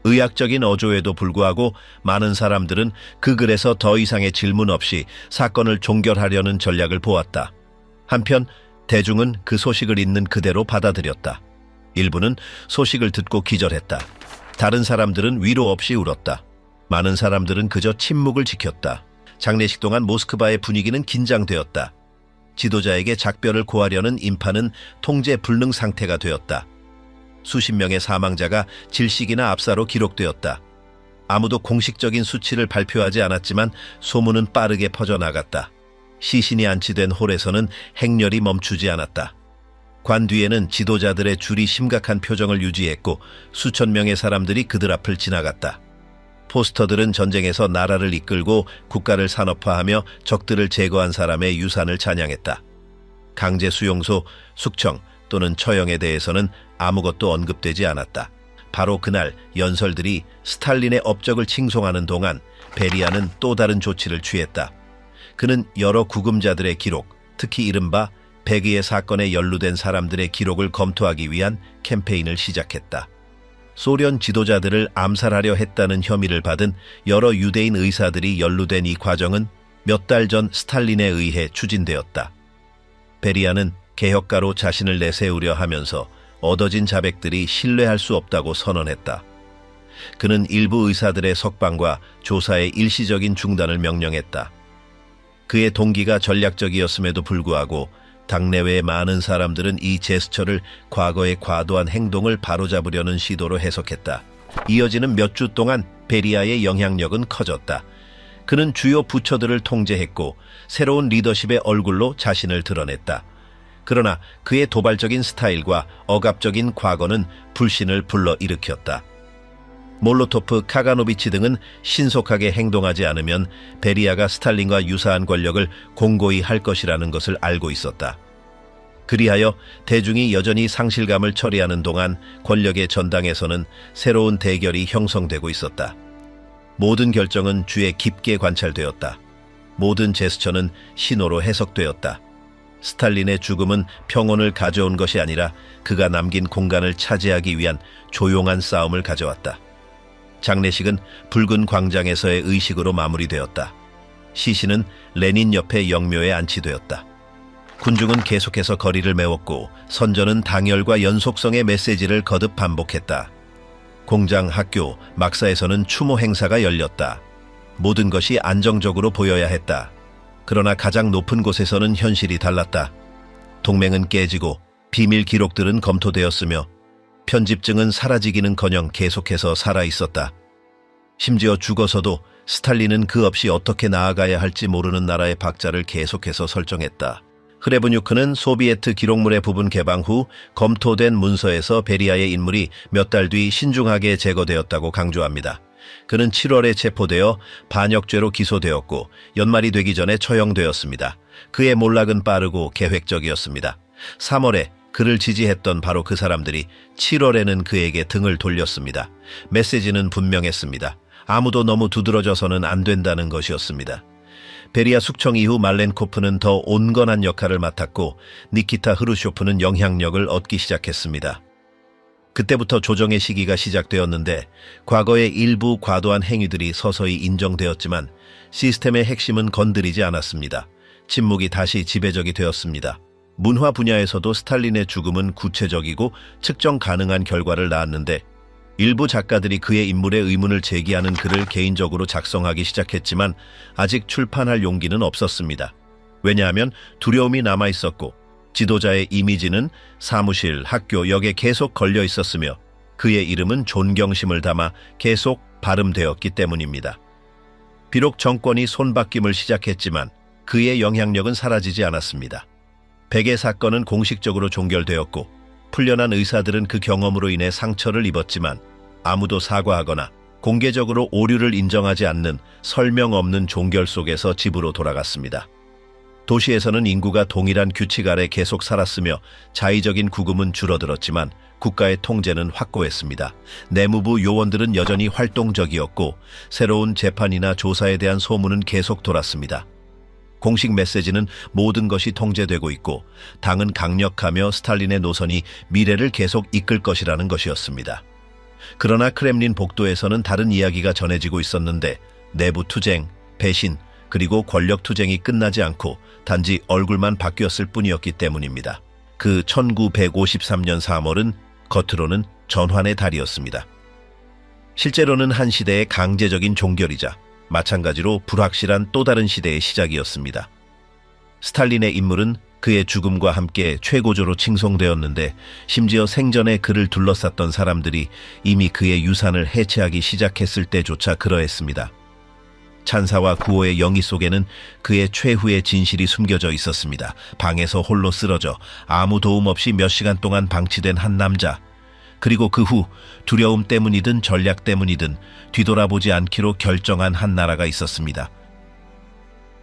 의학적인 어조에도 불구하고 많은 사람들은 그 글에서 더 이상의 질문 없이 사건을 종결하려는 전략을 보았다. 한편 대중은 그 소식을 있는 그대로 받아들였다. 일부는 소식을 듣고 기절했다. 다른 사람들은 위로 없이 울었다. 많은 사람들은 그저 침묵을 지켰다. 장례식 동안 모스크바의 분위기는 긴장되었다. 지도자에게 작별을 고하려는 인파는 통제 불능 상태가 되었다. 수십 명의 사망자가 질식이나 압사로 기록되었다. 아무도 공식적인 수치를 발표하지 않았지만 소문은 빠르게 퍼져나갔다. 시신이 안치된 홀에서는 행렬이 멈추지 않았다. 관 뒤에는 지도자들의 줄이 심각한 표정을 유지했고 수천 명의 사람들이 그들 앞을 지나갔다. 포스터들은 전쟁에서 나라를 이끌고 국가를 산업화하며 적들을 제거한 사람의 유산을 찬양했다. 강제 수용소, 숙청 또는 처형에 대해서는 아무것도 언급되지 않았다. 바로 그날 연설들이 스탈린의 업적을 칭송하는 동안 베리아는 또 다른 조치를 취했다. 그는 여러 구금자들의 기록, 특히 이른바 베그의 사건에 연루된 사람들의 기록을 검토하기 위한 캠페인을 시작했다. 소련 지도자들을 암살하려 했다는 혐의를 받은 여러 유대인 의사들이 연루된 이 과정은 몇 달 전 스탈린에 의해 추진되었다. 베리아는 개혁가로 자신을 내세우려 하면서 얻어진 자백들이 신뢰할 수 없다고 선언했다. 그는 일부 의사들의 석방과 조사의 일시적인 중단을 명령했다. 그의 동기가 전략적이었음에도 불구하고 당내외의 많은 사람들은 이 제스처를 과거의 과도한 행동을 바로잡으려는 시도로 해석했다. 이어지는 몇 주 동안 베리아의 영향력은 커졌다. 그는 주요 부처들을 통제했고 새로운 리더십의 얼굴로 자신을 드러냈다. 그러나 그의 도발적인 스타일과 억압적인 과거는 불신을 불러일으켰다. 몰로토프, 카가노비치 등은 신속하게 행동하지 않으면 베리아가 스탈린과 유사한 권력을 공고히 할 것이라는 것을 알고 있었다. 그리하여 대중이 여전히 상실감을 처리하는 동안 권력의 전당에서는 새로운 대결이 형성되고 있었다. 모든 결정은 주에 깊게 관찰되었다. 모든 제스처는 신호로 해석되었다. 스탈린의 죽음은 평온을 가져온 것이 아니라 그가 남긴 공간을 차지하기 위한 조용한 싸움을 가져왔다. 장례식은 붉은 광장에서의 의식으로 마무리되었다. 시신은 레닌 옆에 영묘에 안치되었다. 군중은 계속해서 거리를 메웠고 선전은 당열과 연속성의 메시지를 거듭 반복했다. 공장, 학교, 막사에서는 추모 행사가 열렸다. 모든 것이 안정적으로 보여야 했다. 그러나 가장 높은 곳에서는 현실이 달랐다. 동맹은 깨지고 비밀 기록들은 검토되었으며 편집증은 사라지기는커녕 계속해서 살아있었다. 심지어 죽어서도 스탈린은 그 없이 어떻게 나아가야 할지 모르는 나라의 박자를 계속해서 설정했다. 흐레브뉴크는 소비에트 기록물의 부분 개방 후 검토된 문서에서 베리아의 인물이 몇 달 뒤 신중하게 제거되었다고 강조합니다. 그는 7월에 체포되어 반역죄로 기소되었고 연말이 되기 전에 처형되었습니다. 그의 몰락은 빠르고 계획적이었습니다. 3월에 그를 지지했던 바로 그 사람들이 7월에는 그에게 등을 돌렸습니다. 메시지는 분명했습니다. 아무도 너무 두드러져서는 안 된다는 것이었습니다. 베리아 숙청 이후 말렌코프는 더 온건한 역할을 맡았고 니키타 흐루쇼프는 영향력을 얻기 시작했습니다. 그때부터 조정의 시기가 시작되었는데 과거의 일부 과도한 행위들이 서서히 인정되었지만 시스템의 핵심은 건드리지 않았습니다. 침묵이 다시 지배적이 되었습니다. 문화 분야에서도 스탈린의 죽음은 구체적이고 측정 가능한 결과를 낳았는데 일부 작가들이 그의 인물에 의문을 제기하는 글을 개인적으로 작성하기 시작했지만 아직 출판할 용기는 없었습니다. 왜냐하면 두려움이 남아있었고 지도자의 이미지는 사무실, 학교, 역에 계속 걸려 있었으며 그의 이름은 존경심을 담아 계속 발음되었기 때문입니다. 비록 정권이 손바뀜을 시작했지만 그의 영향력은 사라지지 않았습니다. 백의 사건은 공식적으로 종결되었고 풀려난 의사들은 그 경험으로 인해 상처를 입었지만 아무도 사과하거나 공개적으로 오류를 인정하지 않는 설명 없는 종결 속에서 집으로 돌아갔습니다. 도시에서는 인구가 동일한 규칙 아래 계속 살았으며 자의적인 구금은 줄어들었지만 국가의 통제는 확고했습니다. 내무부 요원들은 여전히 활동적이었고 새로운 재판이나 조사에 대한 소문은 계속 돌았습니다. 공식 메시지는 모든 것이 통제되고 있고 당은 강력하며 스탈린의 노선이 미래를 계속 이끌 것이라는 것이었습니다. 그러나 크렘린 복도에서는 다른 이야기가 전해지고 있었는데 내부 투쟁, 배신, 그리고 권력 투쟁이 끝나지 않고 단지 얼굴만 바뀌었을 뿐이었기 때문입니다. 그 1953년 3월은 겉으로는 전환의 달이었습니다. 실제로는 한 시대의 강제적인 종결이자 마찬가지로 불확실한 또 다른 시대의 시작이었습니다. 스탈린의 인물은 그의 죽음과 함께 최고조로 칭송되었는데 심지어 생전에 그를 둘러쌌던 사람들이 이미 그의 유산을 해체하기 시작했을 때조차 그러했습니다. 찬사와 구호의 영희 속에는 그의 최후의 진실이 숨겨져 있었습니다. 방에서 홀로 쓰러져 아무 도움 없이 몇 시간 동안 방치된 한 남자, 그리고 그 후 두려움 때문이든 전략 때문이든 뒤돌아보지 않기로 결정한 한 나라가 있었습니다.